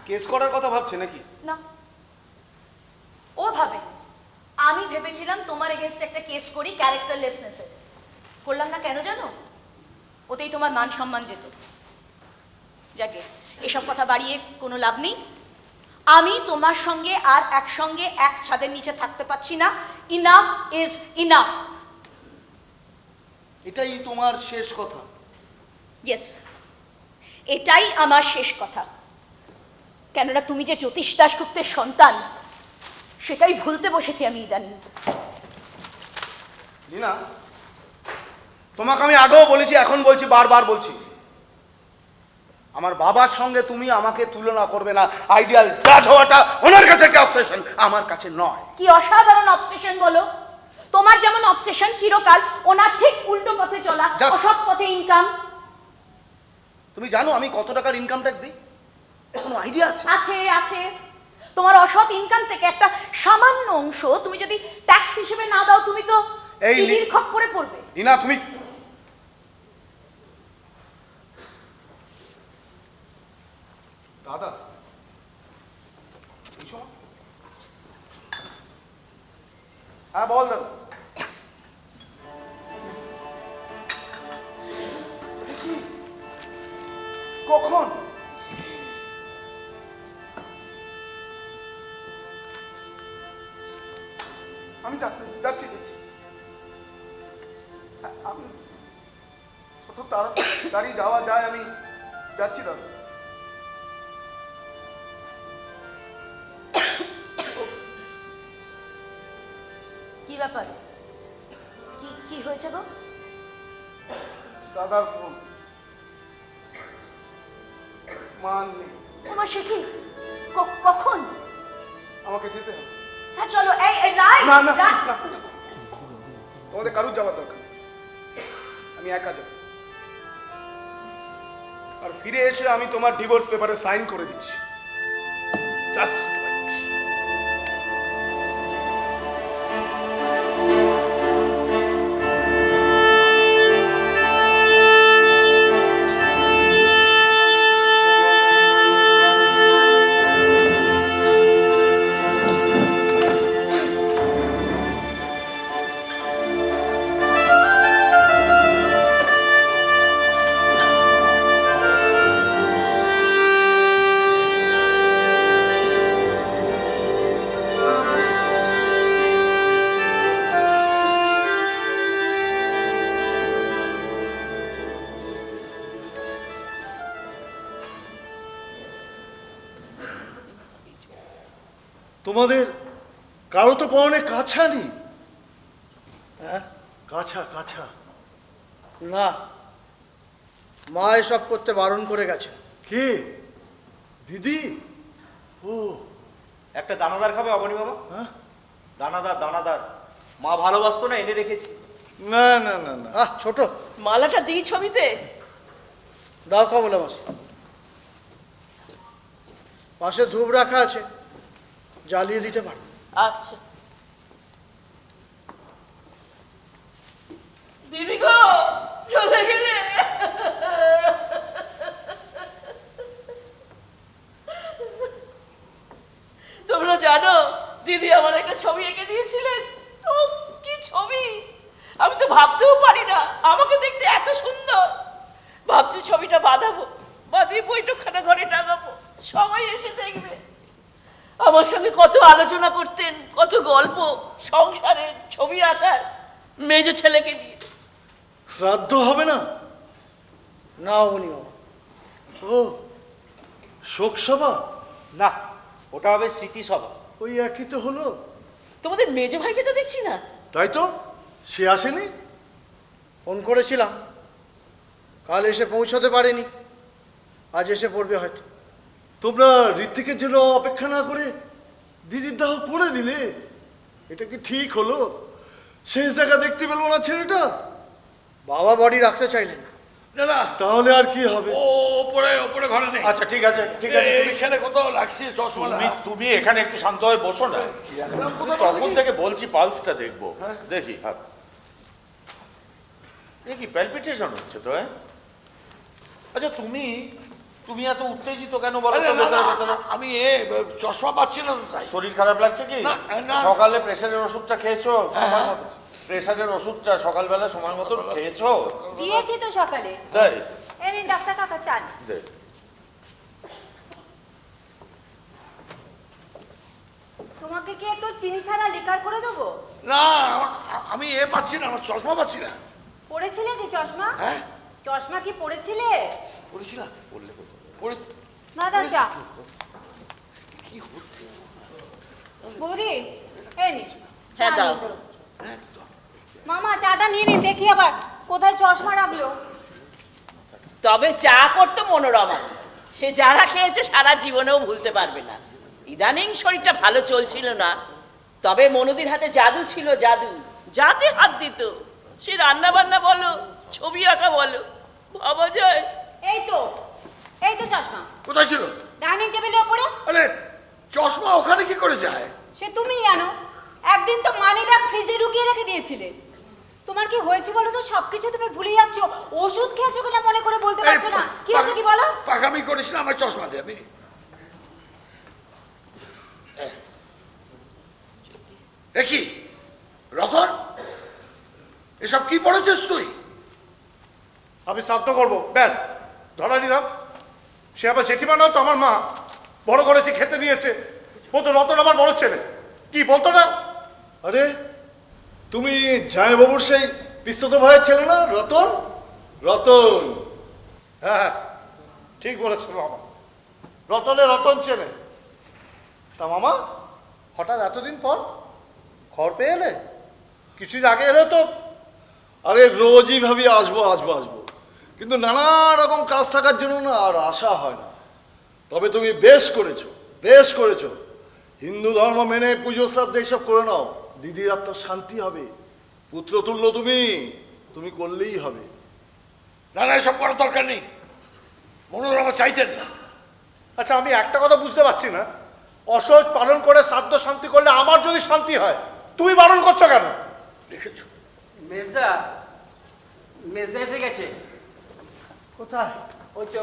কেস করার কথা ভাবছে নাকি? না, ও ভাবে। আমি ভেবেছিলাম তোমার এগেনস্ট একটা কেস করি ক্যারেক্টারলেসনেসে। করলাম না, কেন জানো? ওতেই তোমার মান সম্মান যেত। যাকে এসব কথা বাড়িয়ে কোনো লাভ নেই। আমি তোমার সঙ্গে আর একসঙ্গে এক ছাদের নিচে থাকতে পারছি না। Enough is enough. এটাই তোমার শেষ কথা? ইয়েস, এটাই আমার শেষ কথা। কেননা তুমি যে জ্যোতিষ দাশগুপ্তের সন্তান, সেটাই ভুলতে বসেছি আমি ইদানিং। লীনা, তোমাকে আমি আগেও বলেছি, এখন বলছি, বারবার বলছি, আমার বাবার সঙ্গে তুমি আমাকে তুলনা করবে না। আইডিয়াল জাজ হওয়াটা ওনার কাছে একটা অবসেশন, আমার কাছে নয়। কি অসাধারণ অবসেশন বলো। তোমার যেমন অবসেশন চিরকাল ওনার ঠিক উল্টো পথে চলা, Just- অসৎ পথে ইনকাম। তুমি জানো আমি কত টাকার ইনকাম ট্যাক্স দিই? কোনো আইডিয়া আছে? আছে আছে, তোমার অসৎ ইনকাম থেকে একটা সামান্য অংশ তুমি যদি ট্যাক্স হিসেবে না দাও, তুমি তো এই লি- ইডির খপ্পরে পড়বে। রিনা তুমি দাদা এই শোনো। হ্যাঁ বল দাদা। কখন? আমি যাচ্ছি যাচ্ছি। আমি কত তাড়াতাড়ি যাওয়া যায়, আমি যাচ্ছি দাদা। কি ব্যাপার, কি কি হয়েছে গো? দাদার ফোন, মান নেই। তোমার সে কি, কখন? আমাকে যেতে হবে। হ্যাঁ চলো। এই এই রায়, না না রায়। না, তোমাদের কারুর যাওয়ার দরকার নেই, আমি একা যাব। আর ফিরে এসে আমি তোমার ডিভোর্স পেপারে সাইন করে দিচ্ছি। জাস্ট তোমাদের কারো তো পরনে কাছা নেই? হ্যাঁ, কাছা কাছা। না, মা এসব করতে বারণ করে গেছে। কে? দিদি? ও একটা দানাদার খাবে অবনী বাবা? হ্যাঁ, দানাদার দানাদার, মা ভালোবাসতো না, এনে রেখেছি। না না না না, ছোট মালাটা দিই ছবিতে। দাও কমলা মাসি, পাশে ধূপ রাখা আছে, জ্বালিয়ে দিতে পারো। আচ্ছা দিদি গো, চলে গেলে। তোমরা জানো দিদি আমার একটা ছবি এঁকে দিয়েছিলেন। ও কি ছবি, আমি তো ভাবতেও পারি না আমাকে দেখতে এত সুন্দর। ভাবছি ছবিটা বাঁধাবো, বাঁধিয়ে বইটুকখানা ঘরে টাঙাবো, সবাই এসে দেখবে। আমার সঙ্গে কত আলোচনা করতেন, কত গল্প সংসারের, ছবি আঁকার, মেজ ছেলেকে নিয়ে। শ্রাদ্ধ হবে না? না অবনি বাবা। ও শোক সভা? না, ওটা হবে স্মৃতিসভা। ওই একই তো হলো। তোমাদের মেজ ভাইকে তো দেখছি না। তাই তো, সে আসেনি। ফোন করেছিলাম, কাল এসে পৌঁছাতে পারেনি, আজ এসে পড়বে হয়তো। তোমরা ঋত্বিকের জন্য অপেক্ষা না করে দিদির দাহ করে দিলে, এটা কি ঠিক হলো? শেষ দেখা দেখতে পেল না ছেলেটা। বাবা বডি রাখতে চাইলেন না। না না, তাহলে আর কি হবে? ও ওপরে ওপরে ঘরে নেই। আচ্ছা ঠিক আছে ঠিক আছে, এখানে কোথাও লাগছে চশমা। তুমি এখানে একটু শান্ত হয়ে বসো না। তখন থেকে বলছি পালসটা দেখবো। দেখি হাত, এ কি প্যালপিটেশন হচ্ছে তো? আচ্ছা তুমি তুমি এত উত্তেজিত কেন বলো তো? ভেতরে আমি চশমা পাচ্ছি না তো, তাই। শরীর খারাপ লাগছে কি? না, না। সকালে প্রেসারের ওষুধটা খেয়েছো? হ্যাঁ। প্রেসারের ওষুধটা সকালবেলা সময় মতো খেয়েছো? দিয়েছি তো সকালে। তাই এই নিন ডাক্তার কাকা চান। দে। তোমাকে কি একটু চিনি ছাড়া লিকার করে দেবো? না, আমি পাচ্ছি না, আমার চশমা পাচ্ছি না। পড়েছিলে কি চশমা? হ্যাঁ, চশমা কি পড়েছিলে? পড়েছিলাম। পড়ে দাদা চা। কি হচ্ছে? বৌদি এই নিন হ্যাঁ, চা দাও। নিন। একদম। মামা চাটা নিয়ে নিন, দেখি আবার কোথায় চশমা রাখলো। তবে চা করতো মনোরমা, সে যারা খেয়েছে সারা জীবনেও ভুলতে পারবে না। ইদানিং শরীরটা ভালো চলছিল না, তবে মনুদির হাতে জাদু ছিল, জাদু। যাতে হাত দিত, সে রান্না বান্না বলো, ছবি আঁকা বলো, ভাবা যায়। এই তো চশমা কোথায় ছিল? ডাইনিং টেবিলের উপরে। আরে চশমা ওখানে কি করে যায়? সে তুমিই জানো। একদিন তো মানিব্যাগ ফ্রিজে ঢুকিয়ে রেখে দিয়েছিলে। তোমার কি হয়েছে বলো তো? সবকিছু তুমি ভুলে যাচ্ছ। ওষুধ খেয়েছো কিনা মনে করে বলতে পারছো না। কি হয়েছে কি বলো? পাকামি করিস না, আমার চশমা দে। আমি কি রতন, এসব কি পড়েছিস তুই? আমি শ্রাদ্ধ করবো, ব্যাস ধরা নিলাম। সে আবার জেঠিমা নয় তো, আমার মা। বড় করেছে, খেতে দিয়েছে। বলতো রতন আমার বড় ছেলে, কি বলতো না? আরে তুমি জামাইবাবুর সেই পিস্তত ভাইয়ের ছেলে না, রতন? রতন, হ্যাঁ হ্যাঁ ঠিক বলেছো মামা, রতন ছেলে। তা মামা, হঠাৎ এতদিন পর খবর পেয়ে এলে? কিছুদিন আগে এলে তো। আরে রোজই ভাবি আসবো আসবো আসবো, কিন্তু নানা রকম কাজ থাকার জন্য না আর আসা হয় না। তবে তুমি বেশ করেছো। হিন্দু ধর্ম মেনে পুজো শ্রাদ্ধ এইসব করে নাও, দিদির আত্মার শান্তি হবে। পুত্র তুল্য তুমি করলেই হবে। না না, এসব করার দরকার নেই। মনোরমা চাইতেন না। আচ্ছা, আমি একটা কথা বুঝতে পারছি না, অসহজ পালন করে শ্রাদ্ধ শান্তি করলে আমার যদি শান্তি হয়, তুমি বারণ করছো কেন? দেখেছো? মেজদা এসে গেছে। কোথায়? ওই তো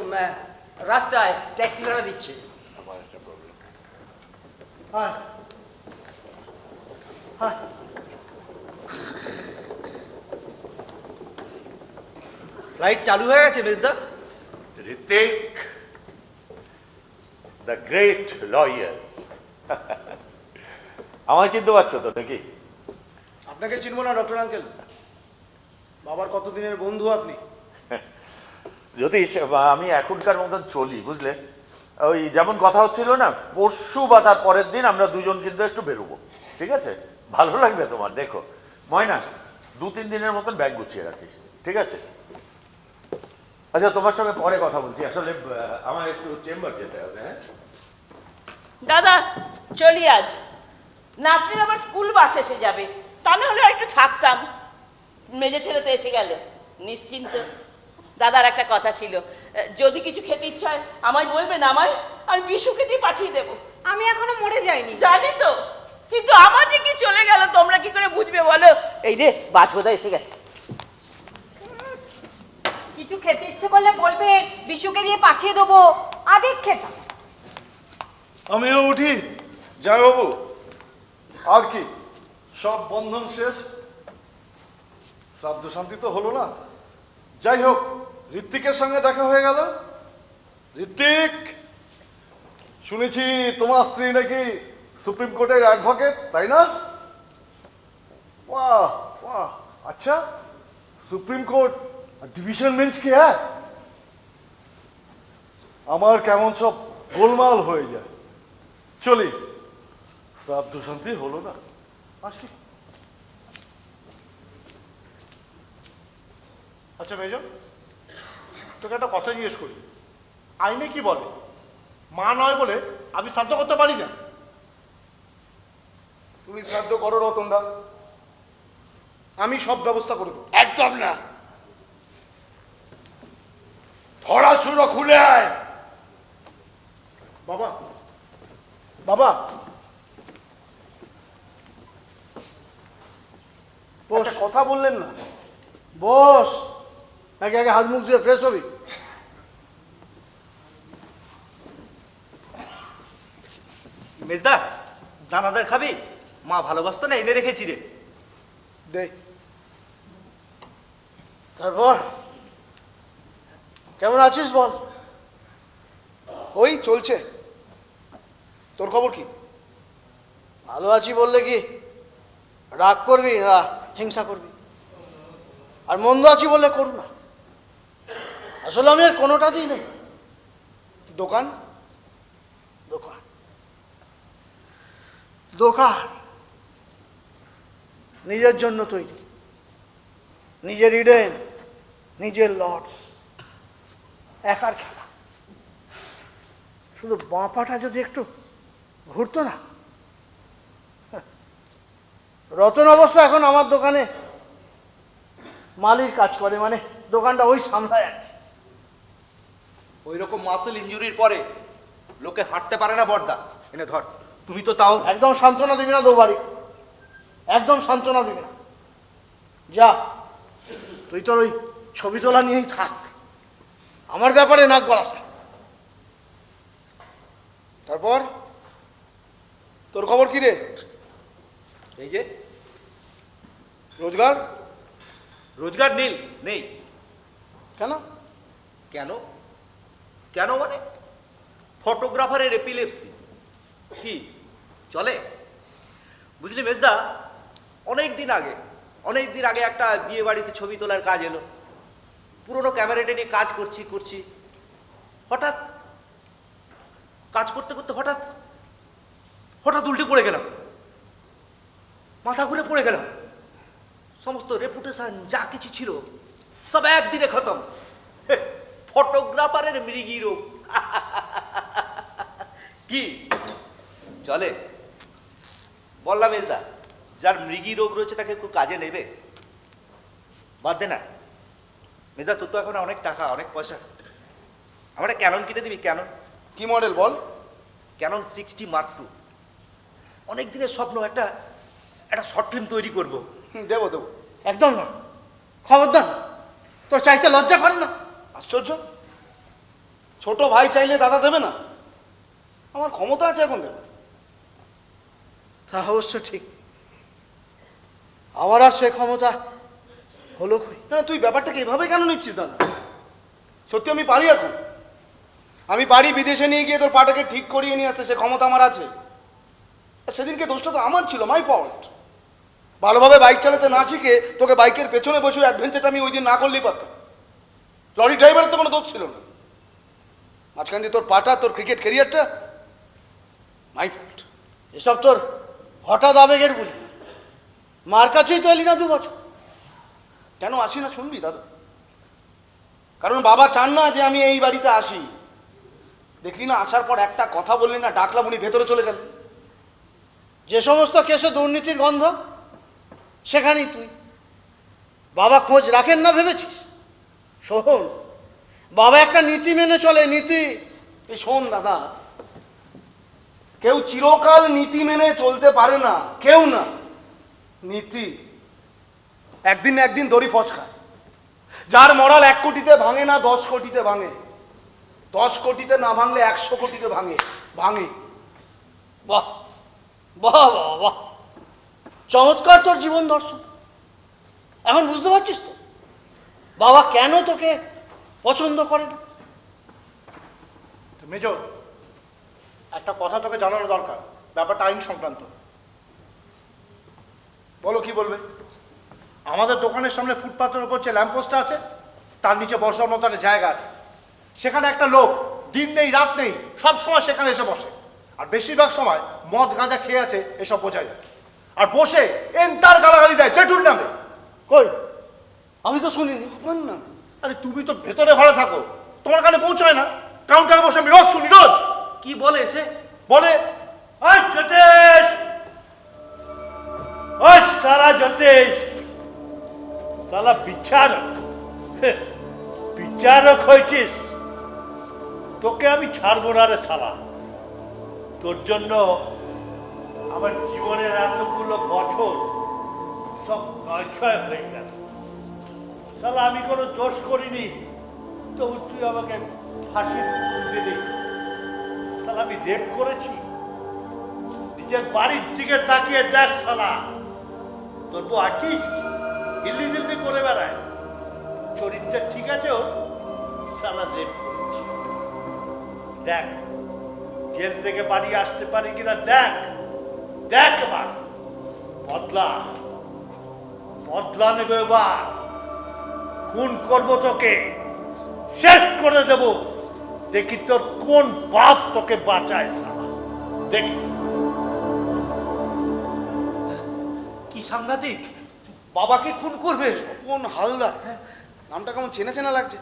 রাস্তায় ট্যাক্সি ভাড়া দিচ্ছে। আমার একটা প্রবলেম। হ্যাঁ হ্যাঁ, লাইট চালু হয়ে গেছে মেজদা। Ritik, the great lawyer. আমায় চিনতে পারছো তো নাকি? আপনাকে চিনবো না ডক্টর আঙ্কেল? বাবার কতদিনের বন্ধু আপনি। জ্যোতিষ, আমি এখনকার মতন চলি, বুঝলে? ওই যেমন কথা হচ্ছিল না, পরশু বা তার পরের দিন আমরা দুজন কিন্তু একটু বেরোবো, ঠিক আছে? ভালো লাগবে তোমার। দেখো ময়না, 2-3 দিনের মতন ব্যাগ গুছিয়ে রাখিস, ঠিক আছে? আচ্ছা, তোমার সঙ্গে পরে কথা বলছি। আসলে আমার একটু চেম্বার যেতে হবে। হ্যাঁ দাদা, চলি আজ। নাতনির আবার স্কুল বাস এসে যাবে, তা না হলে একটু থাকতাম। মেজে ছেলে তো এসে গেল, নিশ্চিন্ত। দাদার একটা কথা ছিল, যদি কিছু খেতে ইচ্ছা হয় আমায় বলবেন, আমি বিশুকে দিয়ে পাঠিয়ে দেবো। আমি এখনো মরে যাইনি। জানি তো, কিন্তু আমার যে কি চলে গেল তোমরা কি করে বুঝবে বলো? এই রে, বাস বোধহয় এসে গেছে। কিছু খেতে ইচ্ছে করলে বলবে, বিশুকে দিয়ে পাঠিয়ে দেবো। আদিক খেতাম। আমিও উঠি জামাইবাবু। আর কি, সব বন্ধন শেষ, শ্রাদ্ধ শান্তি তো হলো না। যাই হোক, ঋত্বিকের সঙ্গে দেখা হয়ে গেল। ঋত্বিক, শুনেছি তোমার স্ত্রী নাকি সুপ্রিম কোর্টের অ্যাডভোকেট, তাই না? वाह वाह, अच्छा সুপ্রিম কোর্ট ডিভিশন বেঞ্চ কি হ্যাঁ? আমার কেমন সব গোলমাল হয়ে যায়। চলি, শ্রাদ্ধ শান্তি হলো না, আসি। আচ্ছা মেজ, তোকে একটা কথা জিজ্ঞেস করি, আইনে কি বলে? মা নয় বলে আমি শ্রাদ্ধ করতে পারি না? তুমি শ্রাদ্ধ করো রতনদা, আমি সব ব্যবস্থা করে দেবো। একদম না। ধরা চুরো খুলে আয়। বাবা বাবা, একটা কথা বললেন না? বস, নাকি আগে হাত মুখ ধুয়ে ফ্রেশ হবি? মেজদা, দানাদার খাবি? মা ভালোবাসতো না, এনে রেখেছি রে। দে। তারপর কেমন আছিস বল? ওই চলছে। তোর খবর কি? ভালো আছি বললে কি রাগ করবি না হিংসা করবি? আর মন্দ আছি বললে করুণা? আসলে আমি আর কোনোটাতেই নেই। দোকান দোকান দোকান নিজের জন্য তৈরি, নিজের ইডেন, নিজের লর্ডস, একার খেলা। শুধু বাঁ পাটা যদি একটু ঘুরতো না। রতন অবশ্য এখন আমার দোকানে মালির কাজ করে, মানে দোকানটা ওই সামলায় আর কি। ওই রকম মাসেল ইনজুরির পরে লোকে হাঁটতে পারে না বর্দা। এনে ধর, তুমি তো তাও একদম সান্ত্বনা দিবি না দৌবারি, একদম সান্ত্বনা দিবি না। যা, তুই তোর ওই ছবি তোলা নিয়েই থাক, আমার ব্যাপারে নাক গলাস না। তারপর তোর খবর কি রে? এই যে রোজগার রোজগার নীল নেই। কেন? কেন কেন মানে ফটোগ্রাফারের এপিলেপসি কি চলে? বুঝলি মেজদা, অনেক দিন আগে একটা বিয়ে বাড়িতে ছবি তোলার কাজ এলো। পুরোনো ক্যামেরাটা নিয়ে কাজ করছি হঠাৎ কাজ করতে করতে হঠাৎ উল্টে পড়ে গেলাম, মাথা ঘুরে পড়ে গেলাম। সমস্ত রেপুটেশন যা কিছু ছিল সব একদিনে খতম। ফটোগ্রাফারের মৃগী রোগ। কি চলে? বললাম এলদা, যার মৃগী রোগ রয়েছে তাকে একটু কাজে নেবে? বাদ দে না মেজদা, তোর তো এখন অনেক টাকা অনেক পয়সা, আমার একটা ক্যানন কিনে দিবি। ক্যানন কি মডেল বল? Canon 60 Mark II। অনেক দিনের স্বপ্ন, একটা শর্ট ফিল্ম তৈরি করব। দেবো দেবো, একদম না, খবরদার না। তোর চাইতে লজ্জা করে না? আশ্চর্য, ছোট ভাই চাইলে দাদা দেবে না? আমার ক্ষমতা আছে এখন দেবে। তা অবশ্য ঠিক, আমার আর সে ক্ষমতা হলো কই। না তুই ব্যাপারটাকে এভাবে কেন নিচ্ছিস দাদা? সত্যি আমি পারি এখন, আমি পারি বিদেশে নিয়ে গিয়ে তোর পাটাকে ঠিক করিয়ে নিয়ে আসতে, সে ক্ষমতা আমার আছে। আর সেদিনকে দোষটা তো আমার ছিল, মাই ফল্ট। ভালোভাবে বাইক চালাতে না শিখে তোকে বাইকের পেছনে বসে অ্যাডভেঞ্চারটা আমি ওই দিন না করলেই পারতাম। লরি ড্রাইভারের তো কোনো দোষ ছিল না। মাঝখান দিয়ে তোর পাটা, তোর ক্রিকেট ক্যারিয়ারটা মাই ফল্ট। এসব তোর হঠাৎ আবেগের বলি, মার কাছেই তো এলি না 2 বছর। কেন আসি না শুনবি দাদা? কারণ বাবা চান না যে আমি এই বাড়িতে আসি। দেখলি না, আসার পর একটা কথা বললি না, ডাকলাম, উনি ভেতরে চলে গেল। যে সমস্ত কেসে দুর্নীতির গন্ধ সেখানেই তুই। বাবা খোঁজ রাখেন না ভেবেছিস? শোন, বাবা একটা নীতি মেনে চলে, নীতি। এই শোন দাদা, কেউ চিরকাল নীতি মেনে চলতে পারে না, কেউ না। নীতি একদিন না একদিন দড়ি ফসকায়। যার মরাল 1 কোটিতে ভাঙে না 10 কোটিতে ভাঙে, 10 কোটিতে না ভাঙলে 100 কোটিতে ভাঙে। বাহ বাহ বাহ বাহ, চমৎকার তোর জীবন দর্শন। এখন বুঝতে পারছিস তো বাবা কেন তোকে পছন্দ করে না? মেজর, একটা কথা তোকে জানানো দরকার, ব্যাপারটা আইন সংক্রান্ত। বলো, কি বলবে? আমাদের দোকানের সামনে ফুটপাথের উপর যে ল্যাম্পপোস্টটা আছে তার নিচে বসার মতো একটা জায়গা আছে। সেখানে একটা লোক দিন নেই রাত নেই সব সময় সেখানে এসে বসে, আর বেশিরভাগ সময় মদ গাঁজা খেয়ে আছে এসব বোঝা যায়। আর বসে এন্টার গালাগালি দেয় জেঠুর নামে। কই, আমি তো শুনিনি। না, আরে তুমি তো ভেতরে ঘরে থাকো, তোমার কানে পৌঁছায় না। কাউন্টারে বসে আমি রোজ শুনি, রোজ। কি বলে এসে? বলে, ওই জ্যোতিষ, ওই সালা জ্যোতিষ, সালা বিচারক, বিচারক হয়েছিস, তোকে আমি ছাড়বো না রে সালা। তোর জন্য আমার জীবনের এতগুলো বছর সব নয়ছয় হয়ে গেল। সালা আমি কোনো দোষ করিনি, তবু তুই আমাকে ফাঁসির হুকুম দিলি। সালা আমি রেপ করেছি? নিজের বাড়ির দিকে তাকিয়ে দেখ সালা, তোর বউ আর্টিস্ট হিল্লি দিল্লি করে বেড়ায়, চরিত্র ঠিক আছে ওর, সালা রেপ করেছি। দেখ জেল থেকে বাড়ি আসতে পারি কিনা দেখ, দেখ এবার বদলা নেবে এবার। খুন করবো তোকে, শেষ করে দেব, দেখি তোর কোন বাপ তোকে বাঁচায় সালা, দেখি। কি সাংঘাতিক, বাবাকে খুন করবে? কোন হালদার, নামটা কেমন চেনা চেনা লাগছে।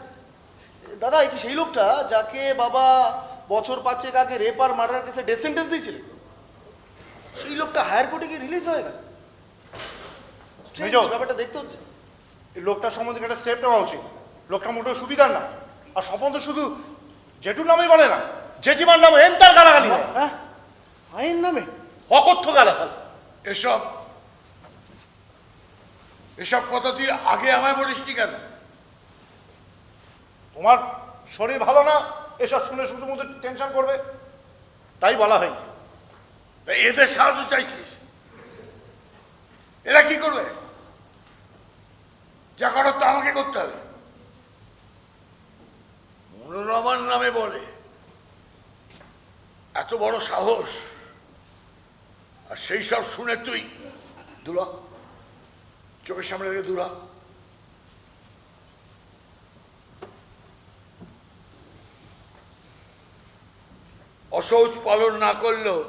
দাদা, এই কি সেই লোকটা যাকে বাবা বছর 5 আগে রেপ আর মার্ডার কেসে ডেথ সেন্টেন্স দিয়েছিলেন, সেই লোকটা হায়ার কোর্টে গিয়ে রিলিজ হয়ে গেল। ব্যাপারটা দেখতে হচ্ছে। এই লোকটার সম্বন্ধে একটা স্টেপ নেওয়া উচিত। লোকটা মোটেও সুবিধার না, আর স্বপন তো শুধু জেঠুর নামেই বলে না, জেঠিমার নামে এন্টার গালাগালি হয়। হ্যাঁ, আইন নামে অকথ্য গালাগাল। এসব এসব কথা তুই আগে আমায় বলিসনি কেন? তোমার শরীর ভালো না, এসব শুনে শুধু মধ্যে টেনশন করবে, তাই বলা হয়নি। তা এদের সাহায্য চাইছিস? এরা কি করবে? যা করার তো আমাকে করতে হবে। মনোরমার নামে বলে, এত বড় সাহস! আর সেই সব শুনে তুই দুলা, চোখের সামনে থেকে দুলা। অশৌচ পালন না করলেও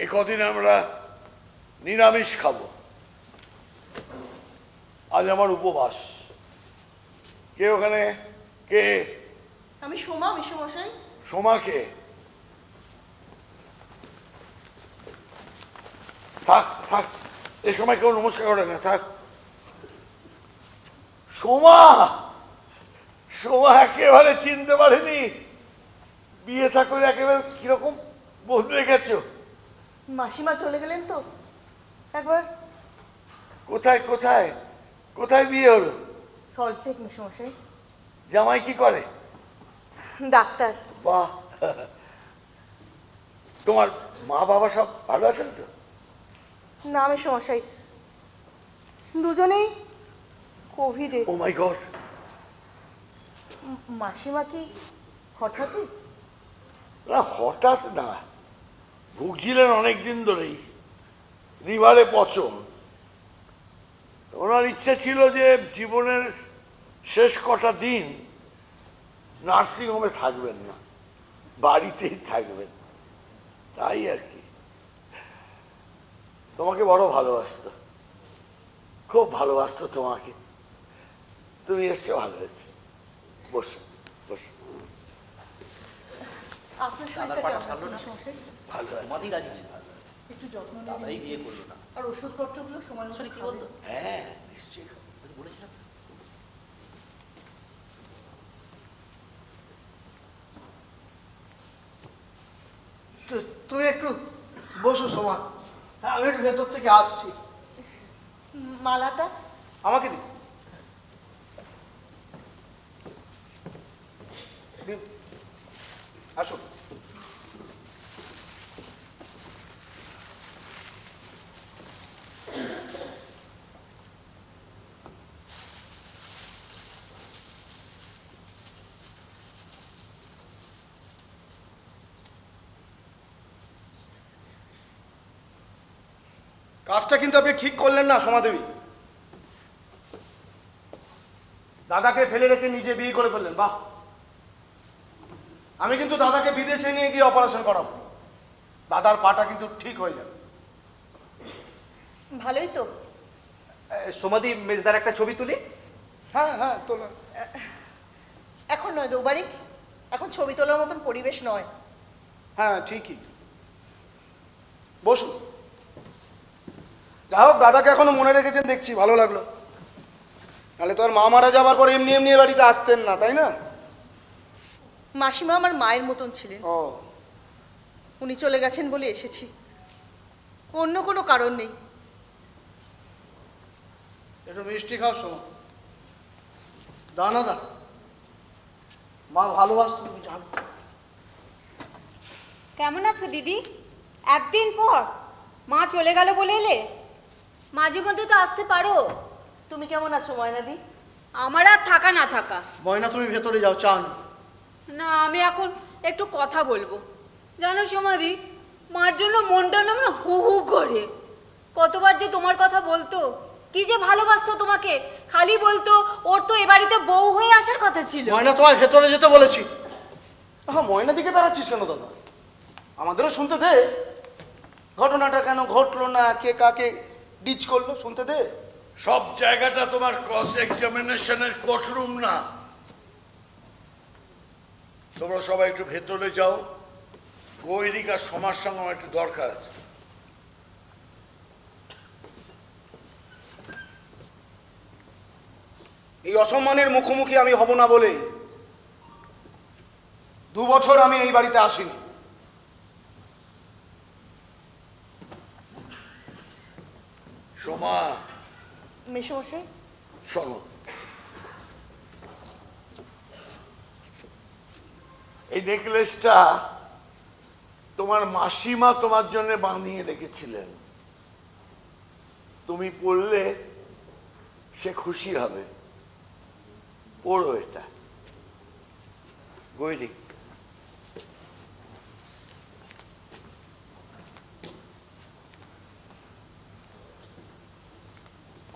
এ কদিন আমরা নিরামিষ খাবো। আজ আমার উপবাস। কে ওখানে? কে? আমি সোমা, বিশ্বমশাই। সোমাকে? থাক থাক, এ সময় কেউ নমস্কার করে না, থাক। সোমা, সোমা একেবারে চিনতে পারেনি। বিয়ে থা করে একেবারে কিরকম বদলে গেছো। মাসিমা চলে গেলেন তো একবার। কোথায় কোথায় কোথায় বিয়ে হলো? সল্টলেক, বিশ্বমশাই। জামাই কি করে? ডাক্তার। বাহ! তোমার মা বাবা সব ভালো আছেন তো? না বিশ্বমশাই, দুজনেই কোভিডে। ও মাই গড! মাসিমা কি হঠাৎই? না, হঠাৎ না, ভুগছিলেন অনেকদিন ধরেই, লিভারে পচন। ওনার ইচ্ছে ছিল যে জীবনের শেষ কটা দিন নার্সিংহোমে থাকবেন না, বাড়িতেই থাকবেন, তাই আর কি। তোমাকে বড় ভালোবাসতো, খুব ভালোবাসতো তোমাকে। তুমি এসছো, ভালো হয়েছে। বসো বসো। আপনার শরীরটা কেমন আছে বিশ্বমশাই? ভালো আছে। তোমাদেরই রাজি ছিল, একটু যত্ন তাড়াতাড়ি নেবেন বিয়ে করলো না। আর ওষুধপত্রগুলো সময় মতো কি খাবেন। বলতো? হ্যাঁ, নিশ্চয়ই। বলেছিলাম। তুমি একটু বসো সোমা, আমি একটু ভেতর থেকে আসছি। মালাটা আমাকে দিন। আসো। কাজটা কিন্তু আপনি ঠিক করলেন না সোমাদেবী। দাদাকে ফেলে রেখে নিজে বিয়ে করে ফেললেন। বাহ! আমি কিন্তু দাদাকে বিদেশে নিয়ে গিয়ে অপারেশন করাবো, দাদার পাটা কিন্তু ঠিক হয়ে যাবে। ভালোই তো। সমাধি মেজদার একটা ছবি তুলি। হ্যাঁ হ্যাঁ, তোলা। এখন নয় দৌবারিক, এখন ছবি তোলার মতন পরিবেশ নয়। হ্যাঁ ঠিকই। বসুন। যা হোক, দাদাকে এখনো মনে রেখেছেন দেখছি, ভালো লাগলো। তাহলে তো আর মা মারা যাবার পর এমনি এমনি এ বাড়িতে আসতেন না, তাই না? মাসিমা আমার মায়ের মতন ছিলেন। ও, উনি চলে গেছেন বলে এসেছি, অন্য কোনো কারণ নেই। একটু মিষ্টি খাও সোমা। দানা দা, মা ভালোবাসতো, তুমি জানো। কেমন আছো দিদি? একদিন পর মা চলে গেল বলে এলে? মাঝে মধ্যে তো আসতে পারো। তুমি কেমন আছো ময়নাদি? আমার আর থাকা না থাকা। ময়না তুমি ভেতরে যাও, চা আনো। না, আমি এখন একটু কথা বলবো। জানো সমাধি, মার জন্য মনটা না আমার হু হু করে। কতবার যে তোমার কথা বলতো, কি যে ভালোবাসতো তোমাকে, খালি বলতো ওর তো এ বাড়িতে বউ হয়ে আসার কথা ছিল। ময়না তোমায় ভেতরে যেতে বলেছি। হ্যাঁ, ময়না দিকে দাঁড়াচ্ছিস কেন দাদা? আমাদেরও শুনতে দে। ঘটনাটা কেন ঘটলো না, কে কাকে ডিচ করলো, শুনতে দে। সব জায়গাটা তোমার ক্রস এক্সামিনেশনের কোর্টরুম না। তোমরা সবাই একটু ভেতরে যাও, গৈরিক আর সমাজ সঙ্গে আমার একটু দরকার আছে। এই অসম্মানের মুখোমুখি আমি হব না বলে 2 বছর আমি এই বাড়িতে আসিনি। সোমা, মেশমশাই, শোনো, এই নেকলেসটা তোমার মাসিমা তোমার জন্য বানিয়ে রেখেছিলেন। তুমি পড়লে সে খুশি হবে। পড়ো এটা। গৈরিক,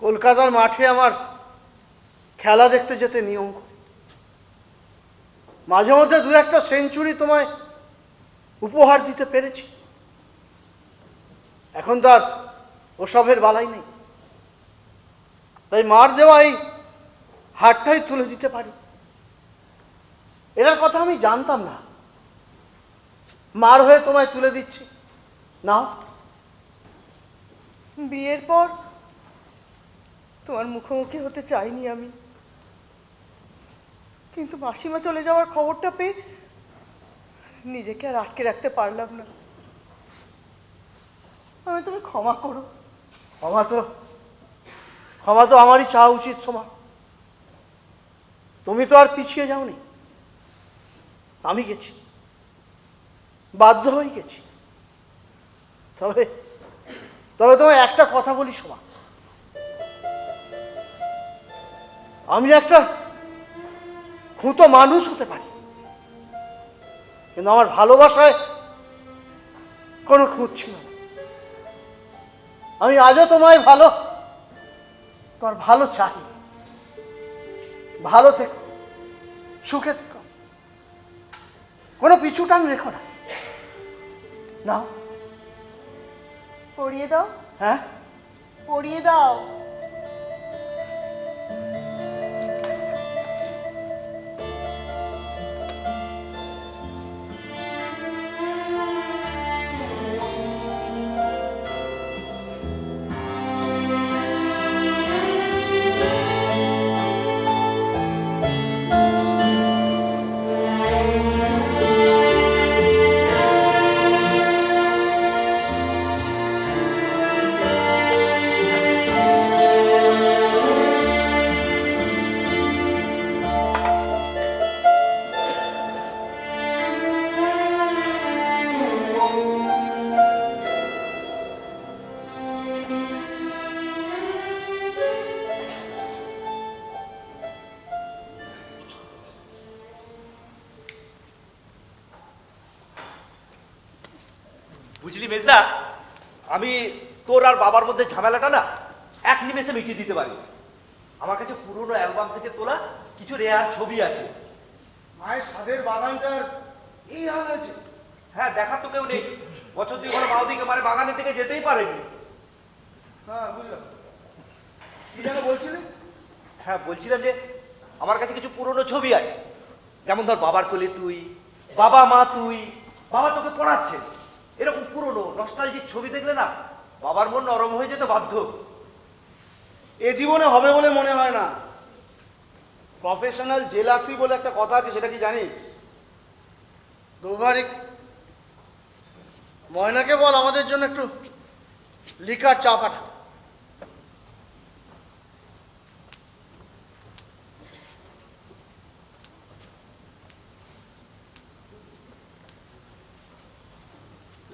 কলকাতার মাঠে আমার খেলা দেখতে যেতে নিয়ম করি। মাঝে মধ্যে 2-1টা সেঞ্চুরি তোমায় উপহার দিতে পেরেছি। এখন তো আর ওসবের বালাই নেই, তাই মার দেওয়া এই হারটাই তুলে দিতে পারি। এটার কথা আমি জানতাম না, মার হয়ে তোমায় তুলে দিচ্ছি। নাও। বিয়ের পর তোমার মুখোমুখি হতে চাইনি আমি, কিন্তু মাসিমা চলে যাওয়ার খবরটা পেয়ে নিজেকে আর আটকে রাখতে পারলাম না। আমি তুমি ক্ষমা করো। ক্ষমা তো আমারই চাওয়া উচিত সোমা। তুমি তো আর পিছিয়ে যাওনি, আমি গেছি, বাধ্য হয়ে গেছি। তবে তোমায় একটা কথা বলি সোমা, আমি একটা খুঁতো মানুষ হতে পারি, কিন্তু আমার ভালোবাসায় কোনো খুঁত ছিল না। আমি আজও তোমার ভালো চাই। ভালো থেকো, সুখে থেকো, কোনো পিছু টান রেখো না। নাও, পরিয়ে দাও। হ্যাঁ, পরিয়ে দাও। বুঝলি মেজদা, আমি তোর আর বাবার মধ্যে ঝামেলাটা না এক নিমেষে মিটিয়ে দিতে পারি। আমার কাছে পুরনো অ্যালবাম থেকে তোলা কিছু রেয়ার ছবি আছে। মায়ের সাদের বাগানটার এই হাল আছে। হ্যাঁ, দেখার তো কেউ নেই। বছর 2 হলো মাওদিকে মানে বাগানের দিকে যেতেই পারেনি। হ্যাঁ, বুঝলাম। কি যেন বলছিলে? হ্যাঁ, বলছিলাম যে আমার কাছে কিছু পুরনো ছবি আছে, যেমন ধর বাবার কোলে তুই, বাবা মা তুই, বাবা তোকে পড়াচ্ছে, এরকম পুরনো নস্টালজিক ছবি দেখলে না বাবার মন নরম হয়ে যেতে বাধ্য। এ জীবনে হবে বলে মনে হয় না। প্রফেশনাল জেলাসি বলে একটা কথা আছে, সেটা কি জানিস? দুবারিক, ময়নাকে বল আমাদের জন্য একটু লিকার চা পাঠা।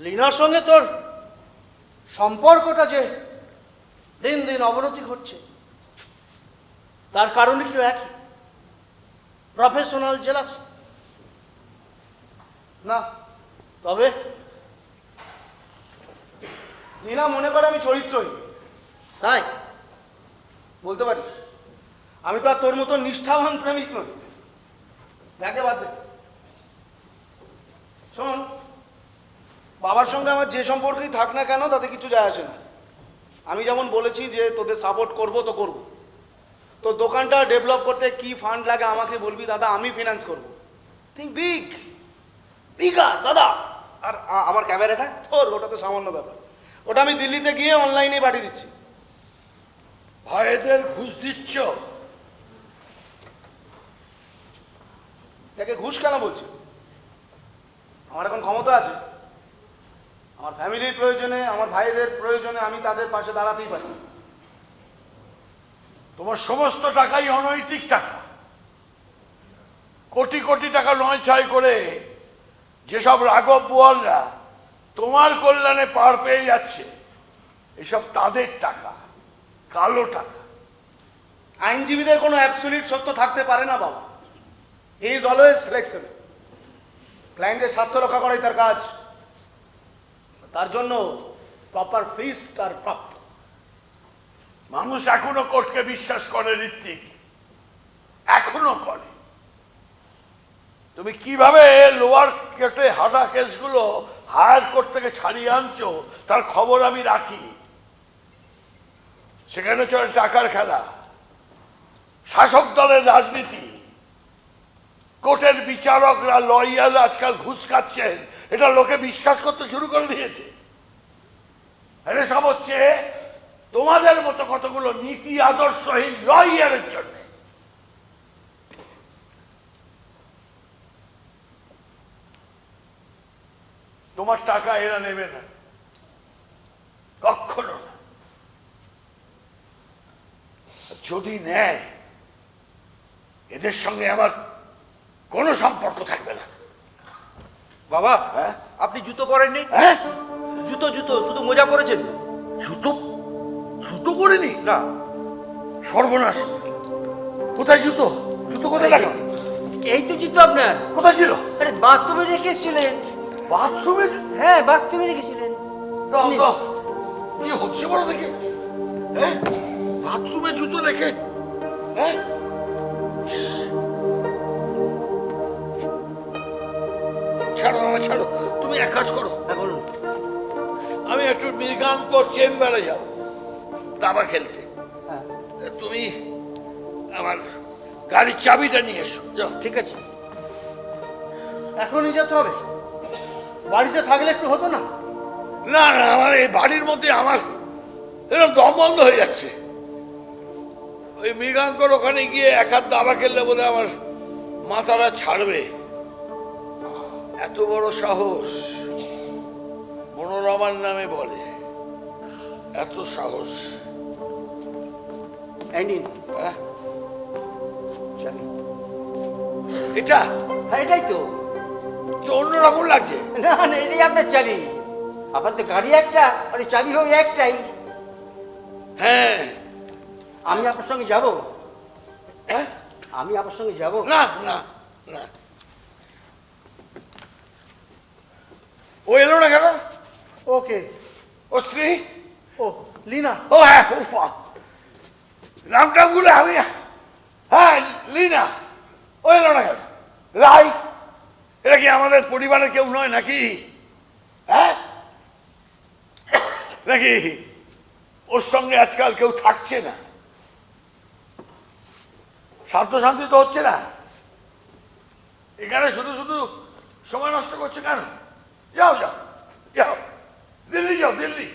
লিনার সঙ্গে তোর সম্পর্কটা যে দিন দিন অবনতি ঘটছে, তার কারণে কি একই? প্রফেশনাল জেলাস না? তবে লীনা মনে করে আমি চরিত্রহীন, তাই বলতে পারিস। আমি তো আর তোর মতো নিষ্ঠাবান প্রেমিক নই। যাকে বাদ দে। শোন, বাবার সঙ্গে আমার যে সম্পর্কেই থাক না কেন তাতে কিছু যায় আসে না। আমি যেমন বলেছি যে তোদের সাপোর্ট করব তো করব। তোর দোকানটা ডেভেলপ করতে কি ফান্ড লাগে আমাকে বলবি, দাদা আমি ফিনান্স করব। থিঙ্ক বিগ, বিগার দাদা। আর আমার ক্যামেরাটা? তোর ওটা তো সামান্য ব্যাপার, ওটা আমি দিল্লিতে গিয়ে অনলাইনে পাঠিয়ে দিচ্ছি। ভাইদের ঘুষ দিচ্ছ? এটাকে ঘুষ কেন বলছি? আমার এখন ক্ষমতা আছে, আমার ফ্যামিলির প্রয়োজনে, আমার ভাইদের প্রয়োজনে আমি তাদের পাশে দাঁড়াতেই পারি। তোমার সমস্ত টাকাই অনৈতিক টাকা। কোটি কোটি টাকা নয় ছয় করে যেসব রাঘব বোয়ালরা তোমার কল্যাণে পার পেয়ে যাচ্ছে, এসব তাদের টাকা, কালো টাকা। আইনজীবীদের কোনো অ্যাবসলিউট সত্য থাকতে পারে না বাবা। He is always flexible. ক্লায়েন্টের স্বার্থ রক্ষা করাই তার কাজ, তার জন্য প্রপার ফিস তার প্রাপ্য। মানুষ এখনো কোর্টকে বিশ্বাস করে ঋত্বিক, এখনো করে। তুমি কিভাবে লোয়ার কেটে হাঁটা কেসগুলো হায়ার কোর্ট থেকে ছাড়িয়ে আনছো তার খবর আমি রাখি। সেখানে চলে টাকার খেলা, শাসক দলের রাজনীতি, কোর্টের বিচারকরা, লয়াররা আজকাল ঘুষ খাচ্ছেন, এটা লোকে বিশ্বাস করতে শুরু করে দিয়েছে। এটা সব হচ্ছে তোমাদের মতো কতগুলো নীতি আদর্শহীন লয়ারের জন্য। তোমার টাকা এরা নেবে না, কখনো না। যদি নেয়, এদের সঙ্গে আমার কোনো সম্পর্ক থাকবে না। বাবা, হ্যাঁ? আপনি জুতো পরেননি? হ্যাঁ, জুতো জুতো শুধু মোজা পরেছেন? জুতো জুতো করিনি? না। সর্বনাশ! কোথায় জুতো? জুতো কোথায় রাখা? এই তো জুতো আপনার। কোথায় ছিল? আরে বাথরুমে রেখে এসেছিলেন। বাথরুমে? হ্যাঁ, বাথরুমে রেখেছিলেন। দাও দাও, কি হচ্ছে বলো দেখি। হ্যাঁ, বাথরুমে জুতো রেখে? হ্যাঁ, ছাড়ো আমার, ছাড়ো। তুমি এক কাজ করো, হ্যাঁ বলুন। আমি একটু মৃগাঙ্কর চেম্বারে যাবো দাবা খেলতে। হ্যাঁ তুমি আমার গাড়ির চাবিটা নিয়ে এসো, যাও। ঠিক আছে। এখনই যেতে হবে? বাড়িতে থাকলে একটু হতো না? না না, আমার এই বাড়ির মধ্যে আমার এরকম দম বন্ধ হয়ে যাচ্ছে। ওই মৃগাঙ্কর ওখানে গিয়ে এক হাত দাবা খেললে বোধ আমার মাথাটা ছাড়বে। এত বড় সাহস, মনোরমার নামে বলে, এত সাহস। এই নিন। হ্যাঁ, চাবি। এটা হ্যাঁ এটাই তো। তো অন্যরকম লাগছে। না না, এটাই আপনার চাবি। আপনার তো গাড়ি একটা আর চাবি হবে একটাই। হ্যাঁ, আমি আপনার সঙ্গে যাব? হ্যাঁ, আমি আপনার সঙ্গে যাব? না না না। ও এলো না কেন? ওকে। ও স্ত্রী? ও লিনা। ও হ্যাঁ, নামটামগুলো আমি, হ্যাঁ লিনা। ও এলো না কেন? রাই, এটা কি আমাদের পরিবারের কেউ নয় নাকি? হ্যাঁ, নাকি ওর সঙ্গে আজকাল কেউ থাকছে না? স্বার্থ শান্তি তো হচ্ছে না। এখানে শুধু শুধু সময় নষ্ট করছে কেন? যাও যাও যাও, দিল্লি যাও, দিল্লি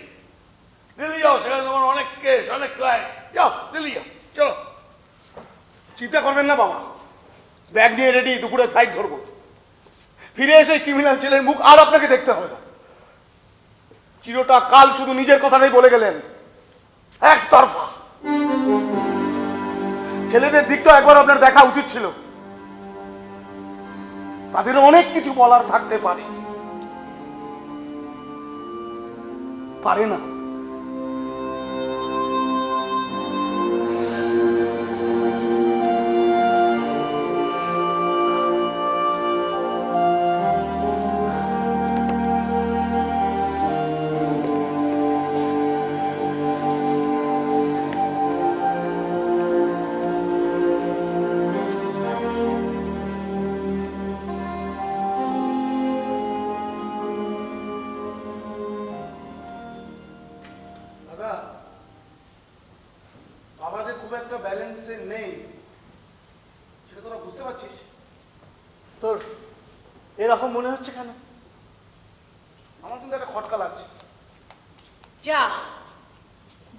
দিল্লি যাও, সেখানে তোমার অনেক কেস, অনেক ক্লায়েন্ট। যাও দিল্লি যাও, চলো। চিন্তা করবেন না বাবা, ব্যাগ নিয়ে রেডি, দুপুরে ফ্লাইট ধরবো। ফিরে এসে ক্রিমিনাল ছেলের মুখ আর আপনাকে দেখতে হবে না। চিরটা কাল শুধু নিজের কথাটাই বলে গেলেন, একতরফা। ছেলেদের দিকটা একবার আপনার দেখা উচিত ছিল। তাদেরও অনেক কিছু বলার থাকতে পারে, পারে না। বাবা যে খুব একটা ব্যালেন্সে নেই, সেটা তোরা বুঝতে পারছিস? তোর এরকম মনে হচ্ছে কেন? আমার কিন্তু একটা খটকা লাগছে। যা,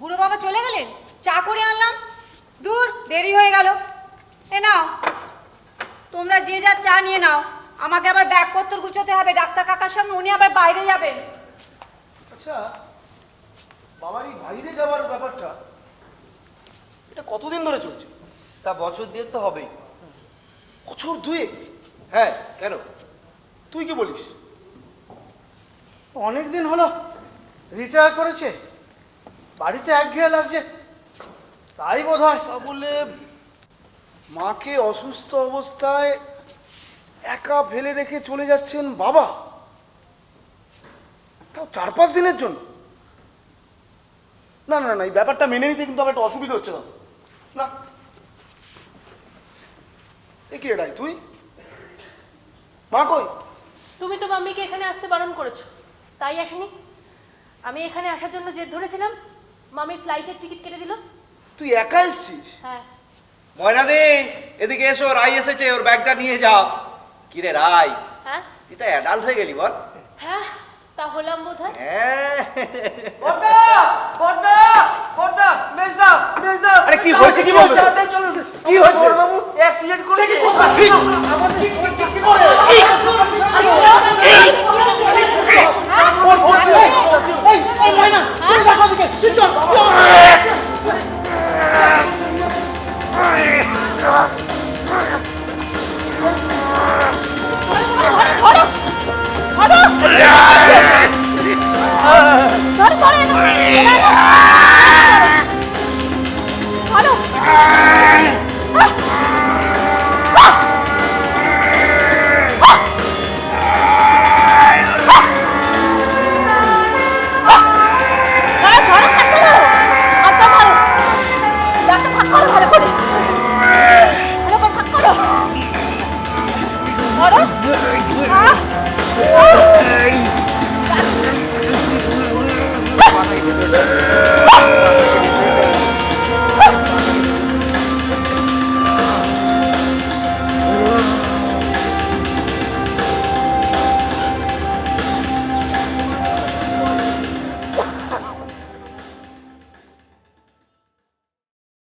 বুড়ো বাবা চলে গেলেন, চা করে আনলাম, দূর দেরি হয়ে গেল। এ নাও, তোমরা যে যা চা নিয়ে নাও, আমাকে আবার ব্যাগপত্র গুছোতে হবে ডাক্তার কাকার সঙ্গে, উনি আবার বাইরে যাবেন। আচ্ছা, বাবারই বাইরে যাওয়ার ব্যাপারটা এটা কতদিন ধরে চলছে? তা বছর দিয়ে তো হবেই। বছর দুয়েক? হ্যাঁ, কেন? তুই কি বলিস? অনেক দিন হলো রিটায়ার করেছে, বাড়িতে একঘেয়ে লাগছে, তাই বোধ হয়। তা বলে মাকে অসুস্থ অবস্থায় একা ফেলে রেখে চলে যাচ্ছেন বাবা, তাও 4-5 দিনের জন্য? না না না, এই ব্যাপারটা মেনে নিতে কিন্তু আমার একটা অসুবিধা হচ্ছে না। না, এ কি এটাই তুই? মা কই? তুমি তো মাম্মিকে এখানে আসতে বারণ করেছো, তাই আসেনি। আমি এখানে আসার জন্য জেদ ধরেছিলাম, মামি ফ্লাইটের টিকিট কেটে দিল। তুই একা এসছিস? হ্যাঁ। ময়নাদি, এদিকে এসো, রাই এসেছে, ওর ব্যাগটা নিয়ে যাও। কিরে রাই, হ্যাঁ তুই তো অ্যাডাল্ট হয়ে গেলি বল। হ্যাঁ, তা হলাম বোধ হয়। হ্যাঁ। আরে কি হয়েছে, কি বলবে? কি হয়েছে? বাবু অ্যাক্সিডেন্ট করেছে। কি